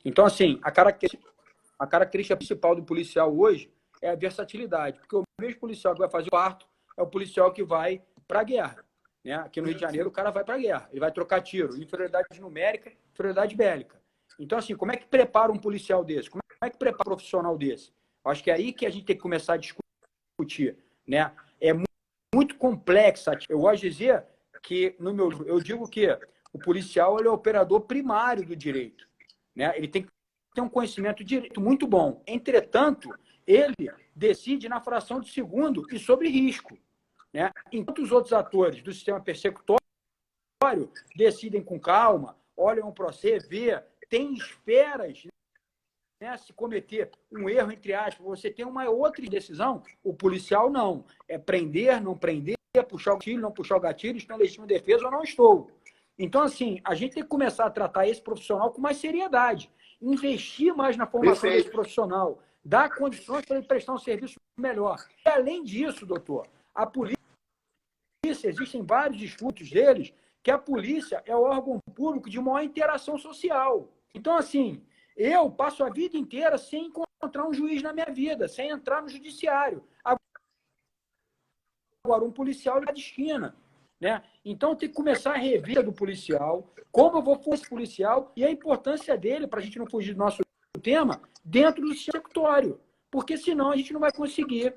Então, assim, a característica principal do policial hoje é a versatilidade, porque o mesmo policial que vai fazer o parto é o policial que vai para a guerra, né? Aqui no Rio de Janeiro, o cara vai para a guerra, ele vai trocar tiro, inferioridade numérica, inferioridade bélica. Então, assim, como é que prepara um policial desse? Como é que prepara um profissional desse? Acho que é aí que a gente tem que começar a discutir discutir, né? É muito complexa. Eu gosto de dizer que, eu digo que o policial ele é o operador primário do direito, né? Ele tem que ter um conhecimento de direito muito bom. Entretanto, ele decide na fração de segundo e sobre risco, né? Enquanto os outros atores do sistema persecutório decidem com calma, olham o processo, vê, tem esferas, né, se cometer um erro, entre aspas, você tem uma outra decisão, o policial não. É prender, não prender, puxar o gatilho, não puxar o gatilho, estou em legítima defesa ou não estou. Então, assim, a gente tem que começar a tratar esse profissional com mais seriedade, investir mais na formação desse profissional, dar condições para ele prestar um serviço melhor. E, além disso, doutor, a polícia, existem vários estudos deles, que a polícia é o órgão público de maior interação social. Então, assim, eu passo a vida inteira sem encontrar um juiz na minha vida, sem entrar no judiciário. Agora, um policial é de esquina, né? Então, tem que começar a rever do policial, como eu vou for esse policial e a importância dele, para a gente não fugir do nosso tema, dentro do sectório. Porque, senão, a gente não vai conseguir,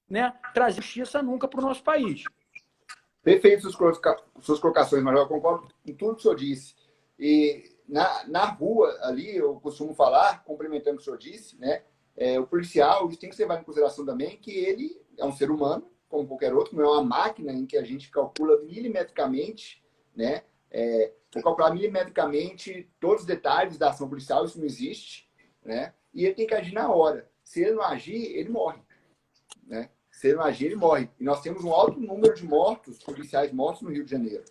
né, trazer justiça nunca para o nosso país. Perfeito suas colocações, Major. Eu concordo com tudo que o senhor disse. E na rua, ali, eu costumo falar, complementando o que o senhor disse, né? O policial, isso tem que ser levado em consideração também que ele é um ser humano, como qualquer outro, não é uma máquina em que a gente calcula milimetricamente, né? Vou calcular milimetricamente todos os detalhes da ação policial, isso não existe, né? E ele tem que agir na hora. Se ele não agir, ele morre, né? Se ele não agir, ele morre. E nós temos um alto número de mortos, policiais mortos no Rio de Janeiro,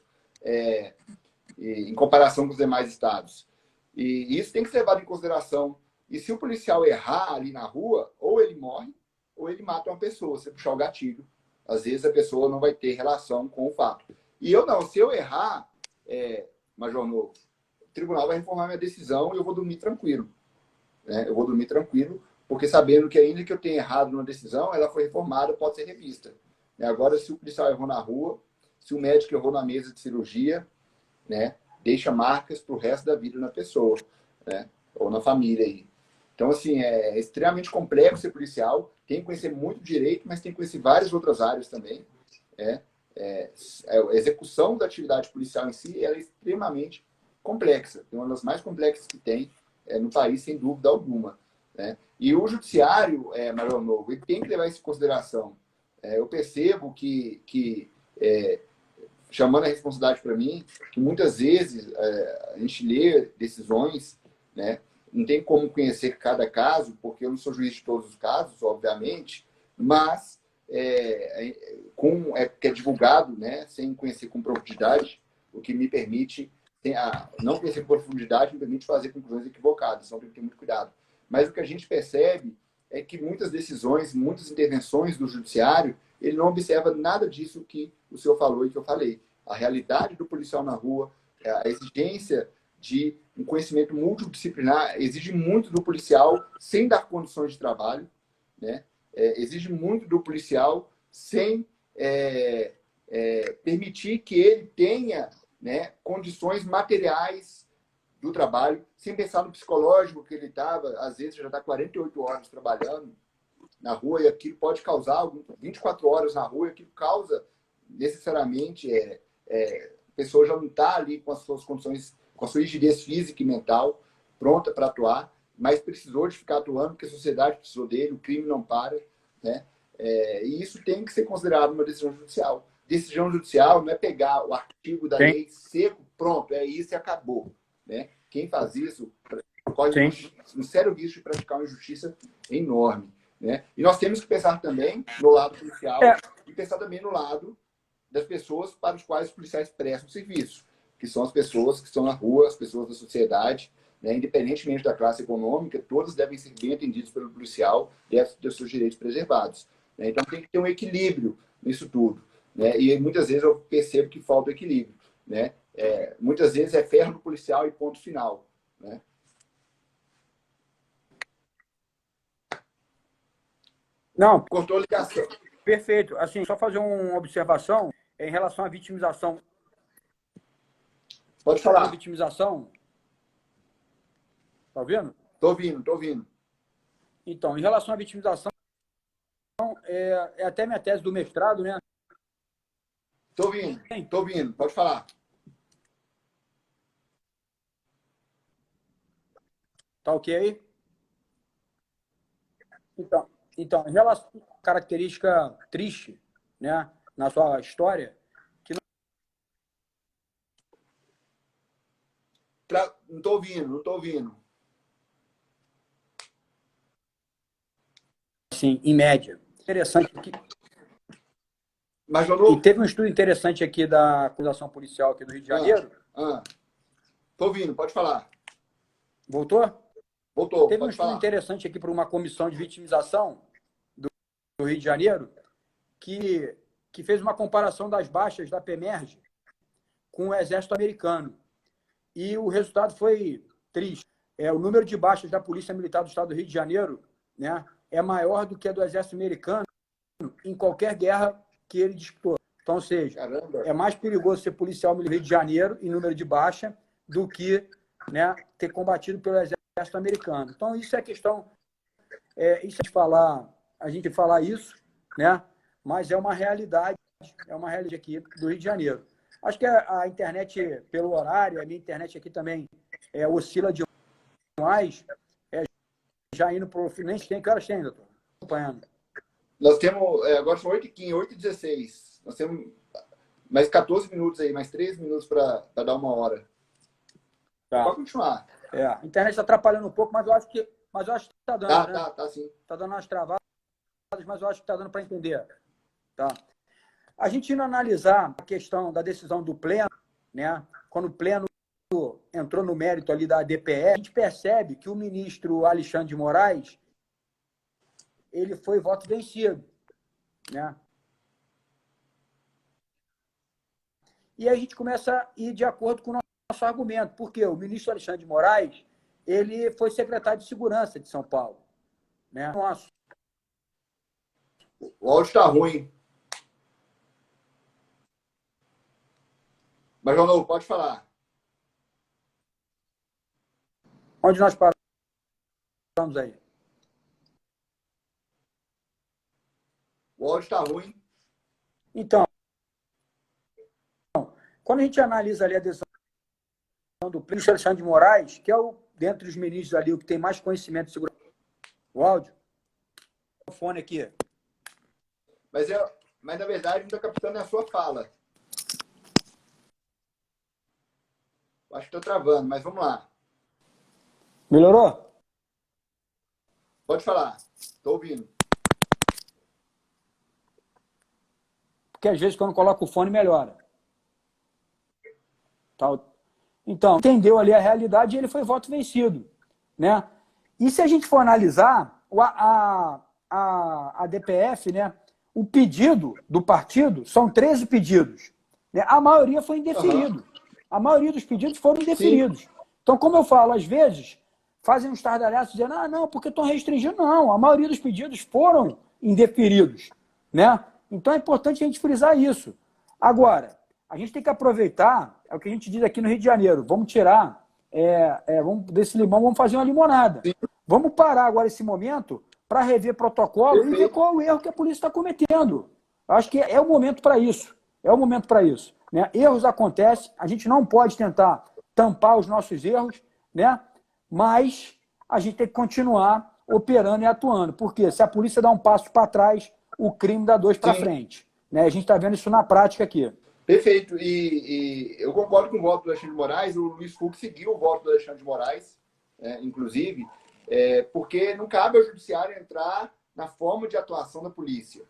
em comparação com os demais estados. E isso tem que ser levado em consideração. E se o policial errar ali na rua, ou ele morre, ou ele mata uma pessoa, se puxar o gatilho. Às vezes a pessoa não vai ter relação com o fato. E eu não, se eu errar, Major Novo, o tribunal vai reformar minha decisão e eu vou dormir tranquilo. Né? Eu vou dormir tranquilo, porque sabendo que ainda que eu tenha errado numa decisão, ela foi reformada, pode ser revista. Agora, se o policial errou na rua, se o médico errou na mesa de cirurgia, né, deixa marcas para o resto da vida na pessoa, né, ou na família aí. Então, assim, é extremamente complexo ser policial, tem que conhecer muito direito, mas tem que conhecer várias outras áreas também. A execução da atividade policial em si ela é extremamente complexa, é uma das mais complexas que tem no país, sem dúvida alguma. Né? E o judiciário, Major Novo, ele tem que levar isso em consideração. Eu percebo que chamando a responsabilidade para mim, que muitas vezes a gente lê decisões, né? Não tem como conhecer cada caso, porque eu não sou juiz de todos os casos, obviamente, mas que é divulgado, né? Sem conhecer com profundidade, o que me permite, não conhecer com profundidade, me permite fazer conclusões equivocadas, então tem que ter muito cuidado. Mas o que a gente percebe é que muitas decisões, muitas intervenções do judiciário, ele não observa nada disso que o senhor falou e que eu falei. A realidade do policial na rua, a exigência de um conhecimento multidisciplinar, exige muito do policial sem dar condições de trabalho, né? Exige muito do policial sem permitir que ele tenha, né, condições materiais do trabalho, sem pensar no psicológico que ele estava, às vezes já está 48 horas trabalhando na rua e aquilo pode causar 24 horas na rua e aquilo causa necessariamente a pessoa já não está ali com as suas condições, com a sua rigidez física e mental pronta para atuar, mas precisou de ficar atuando porque a sociedade precisou dele, o crime não para, né? E isso tem que ser considerado uma decisão judicial. Decisão judicial não é pegar o artigo da lei seco, pronto, é isso e acabou. Né? Quem faz isso corre um sério risco de praticar uma injustiça enorme. Né? E nós temos que pensar também no lado policial e pensar também no lado das pessoas para as quais os policiais prestam serviço, que são as pessoas que estão na rua, as pessoas da sociedade, né? Independentemente da classe econômica, todas devem ser bem atendidas pelo policial, devem ter seus direitos preservados. Né? Então tem que ter um equilíbrio nisso tudo. Né? E muitas vezes eu percebo que falta equilíbrio. Né? Muitas vezes é ferro no policial e ponto final. Né? Não, cortou a ligação. Perfeito. Assim, só fazer uma observação em relação à vitimização. Pode falar. Vitimização. Tá ouvindo? Tô ouvindo. Então, em relação à vitimização, é até minha tese do mestrado, né? Tô ouvindo, pode falar. Tá ok aí? Então, em relação à característica triste, né, na sua história, que Não tô ouvindo, não tô ouvindo. assim, em média, interessante aqui. Mas, João E Novo, teve um estudo interessante aqui da acusação policial aqui do Rio de Janeiro. tô ouvindo, pode falar. Voltou? Voltou, Teve um pode estudo falar. interessante aqui por uma comissão de vitimização do Rio de Janeiro que fez uma comparação das baixas da PEMERG com o Exército Americano. E o resultado foi triste. O número de baixas da Polícia Militar do Estado do Rio de Janeiro, né, é maior do que a do Exército Americano em qualquer guerra que ele disputou. Então, ou seja, Caramba. é mais perigoso ser policial no Rio de Janeiro em número de baixa do que, né, ter combatido pelo Exército Americano. Então, isso é questão, isso a gente falar isso, né, mas é uma realidade aqui do Rio de Janeiro. Acho que a internet, pelo horário, a minha internet aqui também oscila demais, já indo para o... Nem tem, que horas tem, doutor? Acompanhando. Nós temos, agora são 8h15, 8h16. Nós temos mais 14 minutos aí, mais 13 minutos para dar 1 hora. Tá. Pode continuar. A internet está atrapalhando um pouco, mas eu acho que está dando, né? Tá sim. Está dando umas travadas, mas eu acho que está dando para entender. Tá. A gente indo analisar a questão da decisão do Pleno, né? Quando o Pleno entrou no mérito ali da DPE, a gente percebe que o ministro Alexandre de Moraes ele foi voto vencido, né? E aí a gente começa a ir de acordo com o nosso argumento, porque o ministro Alexandre de Moraes ele foi secretário de Segurança de São Paulo, né? Nossa. O áudio está ruim. Mas, João Novo, pode falar. Onde nós paramos aí? O áudio está ruim. Então, quando a gente analisa ali a decisão do ministro Alexandre de Moraes, que é dentre os ministros ali o que tem mais conhecimento de segurança, o áudio, o fone aqui. Mas na verdade não está captando a sua fala. Acho que estou travando, mas vamos lá. Melhorou? Pode falar. Estou ouvindo. Porque às vezes quando coloca o fone melhora. Tá? Então, entendeu ali a realidade e ele foi voto vencido, né? E se a gente for analisar a DPF, né? O pedido do partido são 13 pedidos, né? A maioria foi indeferido. Uhum. A maioria dos pedidos foram indeferidos. Sim. Então, como eu falo, às vezes fazem um estardalhaço dizendo, não, porque estão restringindo. Não, a maioria dos pedidos foram indeferidos, né? Então é importante a gente frisar isso. Agora, a gente tem que aproveitar, é o que a gente diz aqui no Rio de Janeiro, vamos tirar, desse limão, vamos fazer uma limonada. Sim. Vamos parar agora esse momento para rever protocolo. Perfeito. E ver qual é o erro que a polícia está cometendo. Eu acho que é o momento para isso. É o momento para isso. Né? Erros acontecem, a gente não pode tentar tampar os nossos erros, né? Mas a gente tem que continuar operando e atuando. Porque se a polícia dá um passo para trás, o crime dá 2 para frente. Né? A gente está vendo isso na prática aqui. Perfeito. E eu concordo com o voto do Alexandre de Moraes. O Luiz Fux seguiu o voto do Alexandre de Moraes, inclusive, porque não cabe ao judiciário entrar na forma de atuação da polícia.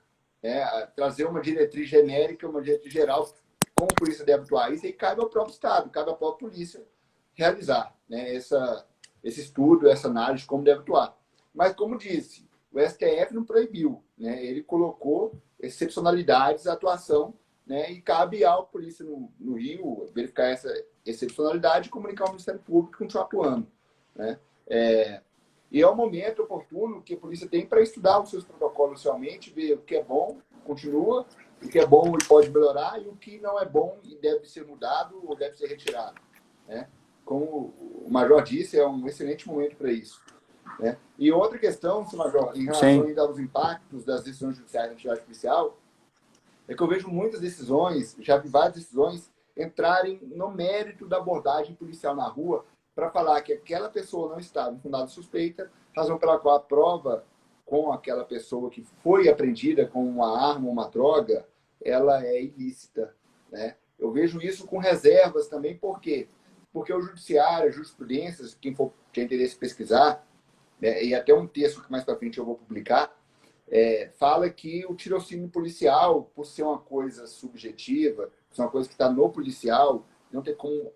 Trazer uma diretriz genérica, uma diretriz geral, como a polícia deve atuar. Isso aí cabe ao próprio Estado, cabe à própria polícia realizar, né, esse estudo, essa análise de como deve atuar. Mas, como disse, o STF não proibiu, né? Ele colocou excepcionalidades à atuação, né? E cabe à polícia no Rio verificar essa excepcionalidade e comunicar ao Ministério Público que continua atuando, né? E é o momento oportuno que a polícia tem para estudar os seus protocolos realmente, ver o que é bom, continua, o que é bom e pode melhorar, e o que não é bom e deve ser mudado ou deve ser retirado, né? Como o Major disse, é um excelente momento para isso. né? E outra questão, senhor Major, em relação ainda aos impactos das decisões judiciais na atividade policial, é que eu vejo muitas decisões, já vi várias decisões, entrarem no mérito da abordagem policial na rua para falar que aquela pessoa não estava em fundada suspeita, razão pela qual a prova com aquela pessoa que foi apreendida com uma arma ou uma droga, ela é ilícita, né? Eu vejo isso com reservas também, por quê? Porque o judiciário, a jurisprudência, quem for ter interesse em pesquisar, né, e até um texto que mais para frente eu vou publicar, fala que o tirocínio policial, por ser uma coisa subjetiva, por ser uma coisa que está no policial, não tem como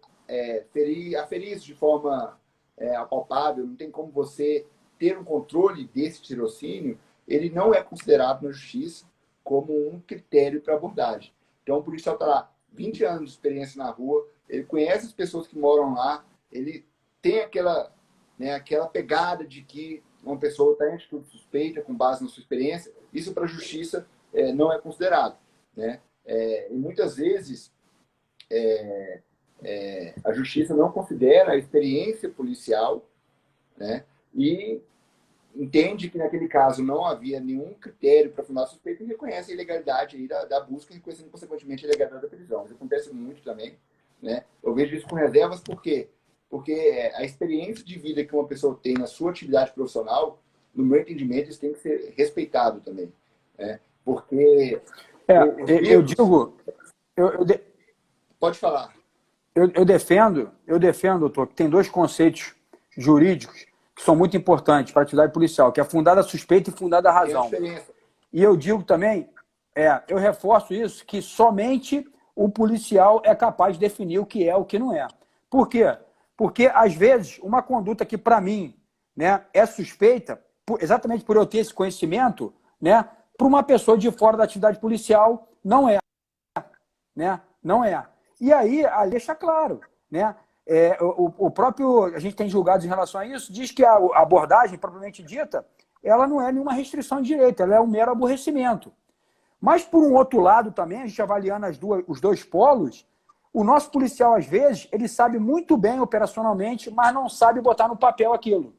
aferir isso de forma apalpável, não tem como você ter um controle desse tirocínio, ele não é considerado na justiça como um critério para abordagem. Então, o policial está lá, 20 anos de experiência na rua, ele conhece as pessoas que moram lá, ele tem aquela pegada de que uma pessoa está em atitude suspeita com base na sua experiência, isso para a justiça não é considerado, né? E muitas vezes a justiça não considera a experiência policial, né? E entende que naquele caso não havia nenhum critério para fundar a suspeita e reconhece a ilegalidade aí da busca e reconhecendo consequentemente a ilegalidade da prisão. Isso acontece muito também, né? Eu vejo isso com reservas, por quê? Porque a experiência de vida que uma pessoa tem na sua atividade profissional, no meu entendimento, isso tem que ser respeitado também, né? Porque eu digo, pode falar. Eu defendo, doutor, que tem dois conceitos jurídicos que são muito importantes para a atividade policial, que é fundada a suspeita e fundada a razão. E eu digo também, eu reforço isso, que somente o policial é capaz de definir o que é o que não é. Por quê? Porque, às vezes, uma conduta que, para mim, né, é suspeita, exatamente por eu ter esse conhecimento, né, para uma pessoa de fora da atividade policial, não é. Né? Não é. E aí, a lei deixa claro, né? O próprio, a gente tem julgados em relação a isso, diz que a abordagem, propriamente dita, ela não é nenhuma restrição de direito, ela é um mero aborrecimento. Mas, por um outro lado também, a gente avaliando os dois polos, o nosso policial, às vezes, ele sabe muito bem operacionalmente, mas não sabe botar no papel aquilo.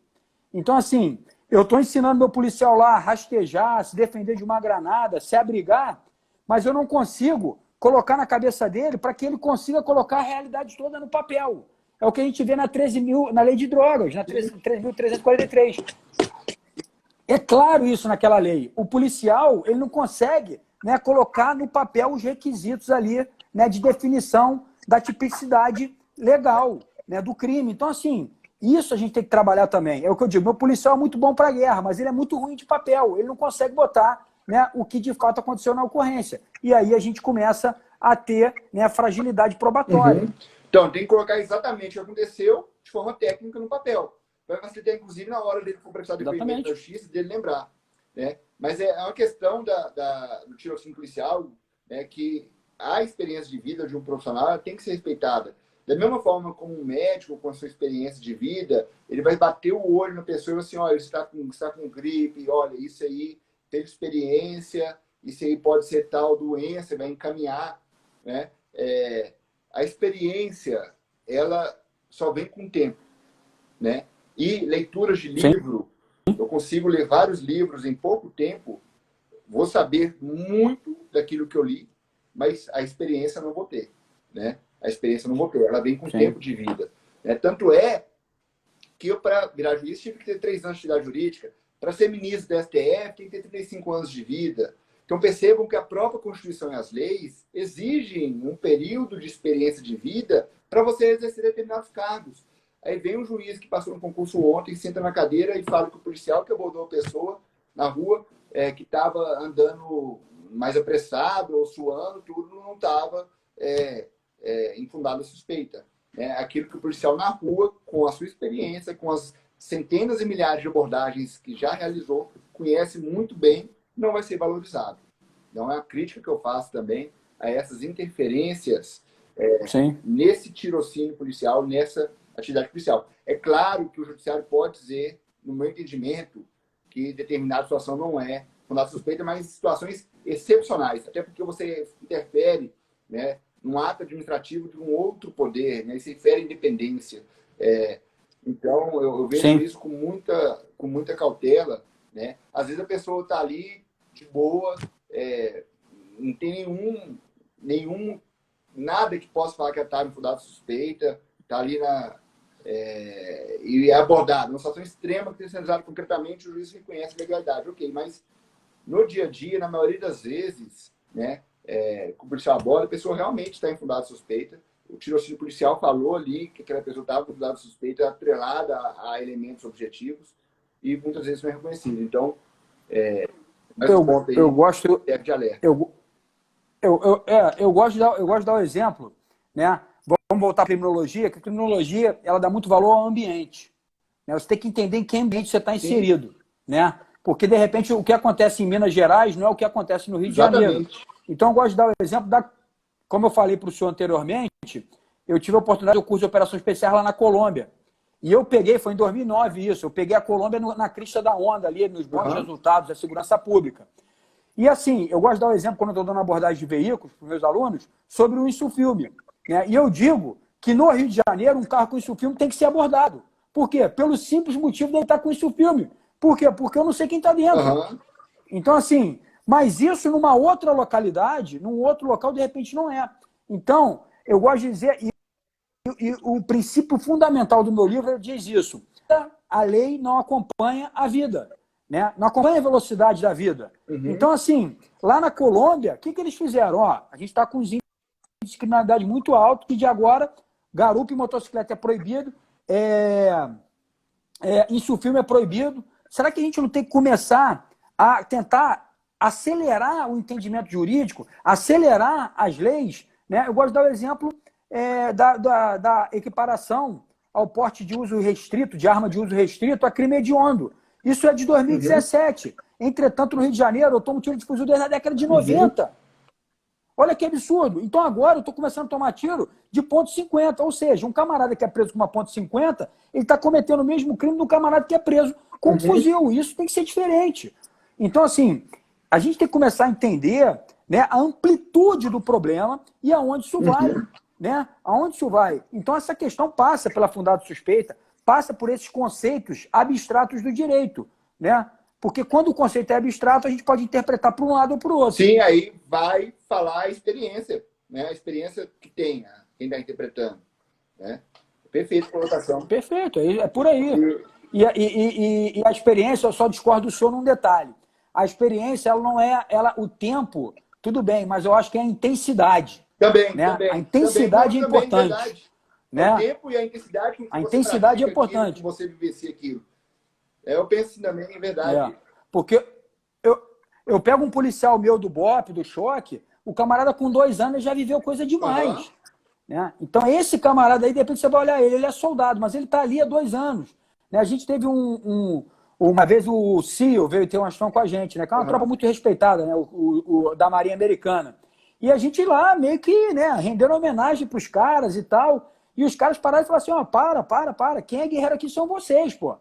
Então, assim, eu estou ensinando meu policial lá a rastejar, se defender de uma granada, se abrigar, mas eu não consigo colocar na cabeça dele para que ele consiga colocar a realidade toda no papel. É o que a gente vê na lei de drogas, na 13.343. É claro isso naquela lei. O policial, ele não consegue, né, colocar no papel os requisitos ali, né, de definição da tipicidade legal, né, do crime. Então, assim, isso a gente tem que trabalhar também. É o que eu digo, meu policial é muito bom para a guerra, mas ele é muito ruim de papel. Ele não consegue botar, né, o que de fato aconteceu na ocorrência. E aí a gente começa a ter, né, fragilidade probatória. Uhum. Então, tem que colocar exatamente o que aconteceu de forma técnica no papel. Vai facilitar, inclusive, na hora dele for prestar depoimento da justiça, dele lembrar, né? Mas é uma questão do tirocínio policial, né, que a experiência de vida de um profissional tem que ser respeitada. Da mesma forma como um médico, com a sua experiência de vida, ele vai bater o olho na pessoa e assim, olha, você está com gripe, olha, isso aí teve experiência, isso aí pode ser tal doença, vai encaminhar, né? A experiência, ela só vem com o tempo, né? E leituras de livro, eu consigo ler vários livros em pouco tempo, vou saber muito daquilo que eu li, mas a experiência não vou ter, né? A experiência não vou ter, ela vem com tempo de vida, né? Tanto é que eu, para virar juiz, tive que ter 3 anos de idade jurídica. Para ser ministro da STF, tem que ter 35 anos de vida. Então, percebam que a própria Constituição e as leis exigem um período de experiência de vida para você exercer determinados cargos. Aí vem um juiz que passou no concurso ontem, senta na cadeira e fala que o policial que abordou a pessoa na rua, que estava andando mais apressado ou suando, tudo não estava infundada a suspeita. Aquilo que o policial na rua, com a sua experiência, com as centenas e milhares de abordagens que já realizou, conhece muito bem, não vai ser valorizado. Então, é uma crítica que eu faço também a essas interferências nesse tirocínio policial, nessa atividade policial. É claro que o judiciário pode dizer, no meu entendimento, que determinada situação não é fundada suspeita, mas em situações excepcionais, até porque você interfere, né, num ato administrativo de um outro poder, né, isso infere independência. Então, eu vejo Sim. isso com muita cautela, né? Às vezes a pessoa está ali de boa, não tem nada que possa falar que ela está em fundado suspeita, está ali e é abordado. Uma situação extrema que tem sido analisada concretamente, o juiz reconhece a legalidade. Ok, mas no dia a dia, na maioria das vezes, né, com o policial aborda, a pessoa realmente está em fundado suspeita. O tirocínio policial falou ali que aquela pessoa estava com fundado suspeita atrelada a elementos objetivos e muitas vezes não é reconhecido. Então, mais um ponto aí Eu gosto. serve de alerta. Eu gosto de dar o exemplo, né? Vamos voltar à criminologia, que a criminologia ela dá muito valor ao ambiente. Né? Você tem que entender em que ambiente você está inserido. Né? Porque, de repente, o que acontece em Minas Gerais não é o que acontece no Rio de Janeiro. Então, eu gosto de dar o exemplo como eu falei para o senhor anteriormente, eu tive a oportunidade do curso de operações especiais lá na Colômbia. E eu peguei, foi em 2009 isso, eu peguei a Colômbia na crista da onda ali, nos bons resultados da segurança pública. E assim, eu gosto de dar um exemplo quando eu estou dando abordagem de veículos para os meus alunos sobre o insufilme. Né? E eu digo que no Rio de Janeiro um carro com insufilme tem que ser abordado. Por quê? Pelo simples motivo de ele estar com insufilme. Por quê? Porque eu não sei quem está dentro. Então, assim, mas isso numa outra localidade, num outro local, de repente não é. Então, eu gosto de dizer, e o princípio fundamental do meu livro diz isso: a lei não acompanha a vida. Né? Não acompanha a velocidade da vida. Então, assim, lá na Colômbia, o que eles fizeram? Ó, a gente está com os índices de criminalidade muito altos, que de agora, garupa e motocicleta é proibido, insufilme é proibido. Será que a gente não tem que começar a tentar acelerar o entendimento jurídico, acelerar as leis? Né? Eu gosto de dar o exemplo da equiparação ao porte de uso restrito, de arma de uso restrito, a crime hediondo. Isso é de 2017. Entretanto, no Rio de Janeiro, eu tomo tiro de fuzil desde a década de 90. Olha que absurdo. Então, agora eu estou começando a tomar tiro de ponto .50. Ou seja, um camarada que é preso com uma ponto .50, ele está cometendo o mesmo crime do camarada que é preso com um fuzil. Isso tem que ser diferente. Então, assim, a gente tem que começar a entender, né, a amplitude do problema e aonde isso vai. Né? Aonde isso vai? Então, essa questão passa pela fundada suspeita, passa por esses conceitos abstratos do direito, né? Porque quando o conceito é abstrato, a gente pode interpretar para um lado ou para o outro. Sim, aí vai falar a experiência, né? A experiência que tem quem está interpretando, né? Perfeito, colocação. Perfeito, é por aí. E a experiência, eu só discordo do senhor num detalhe. A experiência, ela não é o tempo, tudo bem, mas eu acho que é a intensidade. Também, né? também. A intensidade é importante. Verdade. Né? O tempo e a intensidade com que a você intensidade é importante. Aquilo, que você vivencia aquilo. Eu penso assim também, em verdade. Porque eu pego um policial meu do BOP, do choque, o camarada com 2 anos já viveu coisa demais. Né? Então, esse camarada aí, de repente você vai olhar ele é soldado, mas ele está ali há 2 anos. Né? A gente teve uma vez o CIO veio ter uma ação com a gente, né? Que é uma tropa muito respeitada, né? o da Marinha Americana. E a gente lá meio que, né, rendendo homenagem para os caras e tal. E os caras pararam e falaram assim, para. Quem é guerreiro aqui são vocês, pô.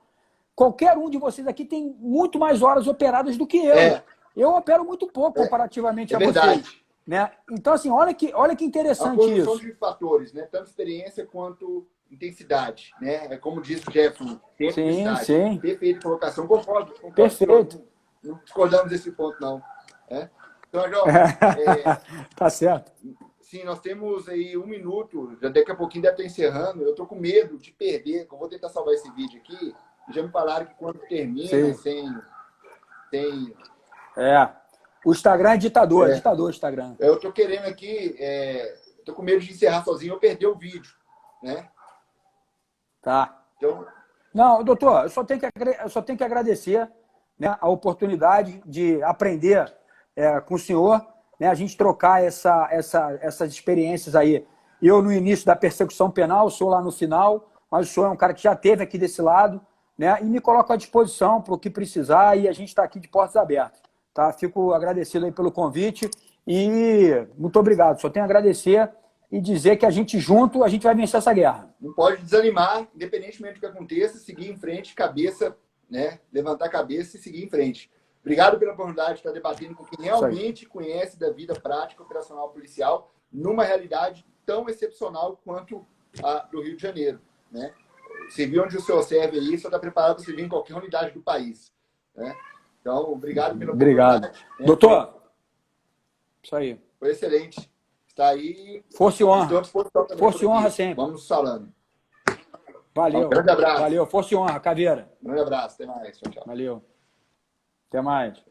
Qualquer um de vocês aqui tem muito mais horas operadas do que eu. Eu opero muito pouco comparativamente a vocês. Né? Então, assim, olha que interessante isso. A conjunção de fatores, né? Tanto experiência quanto intensidade. Né? É como diz o Jefferson, tempo e intensidade. Sim. Perfeito, colocação. Concordo. Perfeito. Não discordamos desse ponto, não. Então, João, tá certo. Sim, nós temos aí 1 minuto, já daqui a pouquinho deve estar encerrando. Eu estou com medo de perder, eu vou tentar salvar esse vídeo aqui. Já me falaram que quando termina, sem... O Instagram é ditador, ditador o Instagram. Eu estou querendo aqui, estou com medo de encerrar sozinho, eu perder o vídeo, né? Tá. Então... Não, doutor, eu só tenho que agradecer, né, a oportunidade de aprender com o senhor, né, a gente trocar essas experiências aí. Eu no início da persecução penal, o senhor lá no final, mas o senhor é um cara que já esteve aqui desse lado, né, e me coloco à disposição para o que precisar e a gente está aqui de portas abertas. Tá? Fico agradecido aí pelo convite e muito obrigado. Só tenho a agradecer e dizer que a gente junto, a gente vai vencer essa guerra. Não pode desanimar, independentemente do que aconteça, seguir em frente, cabeça, né, levantar a cabeça e seguir em frente. Obrigado pela oportunidade de estar debatendo com quem realmente conhece da vida prática operacional policial numa realidade tão excepcional quanto a do Rio de Janeiro. Né? servir onde o senhor serve aí, o senhor está preparado para servir em qualquer unidade do país. Né? Então, obrigado pela oportunidade. Né? Doutor, isso aí. Foi excelente. Está aí. Força e honra. Força e honra aqui. sempre. Vamos falando. Valeu. Um grande abraço. Valeu. Força e honra, Caveira. Um grande abraço. Até mais. Tchau, tchau. Valeu. Até mais.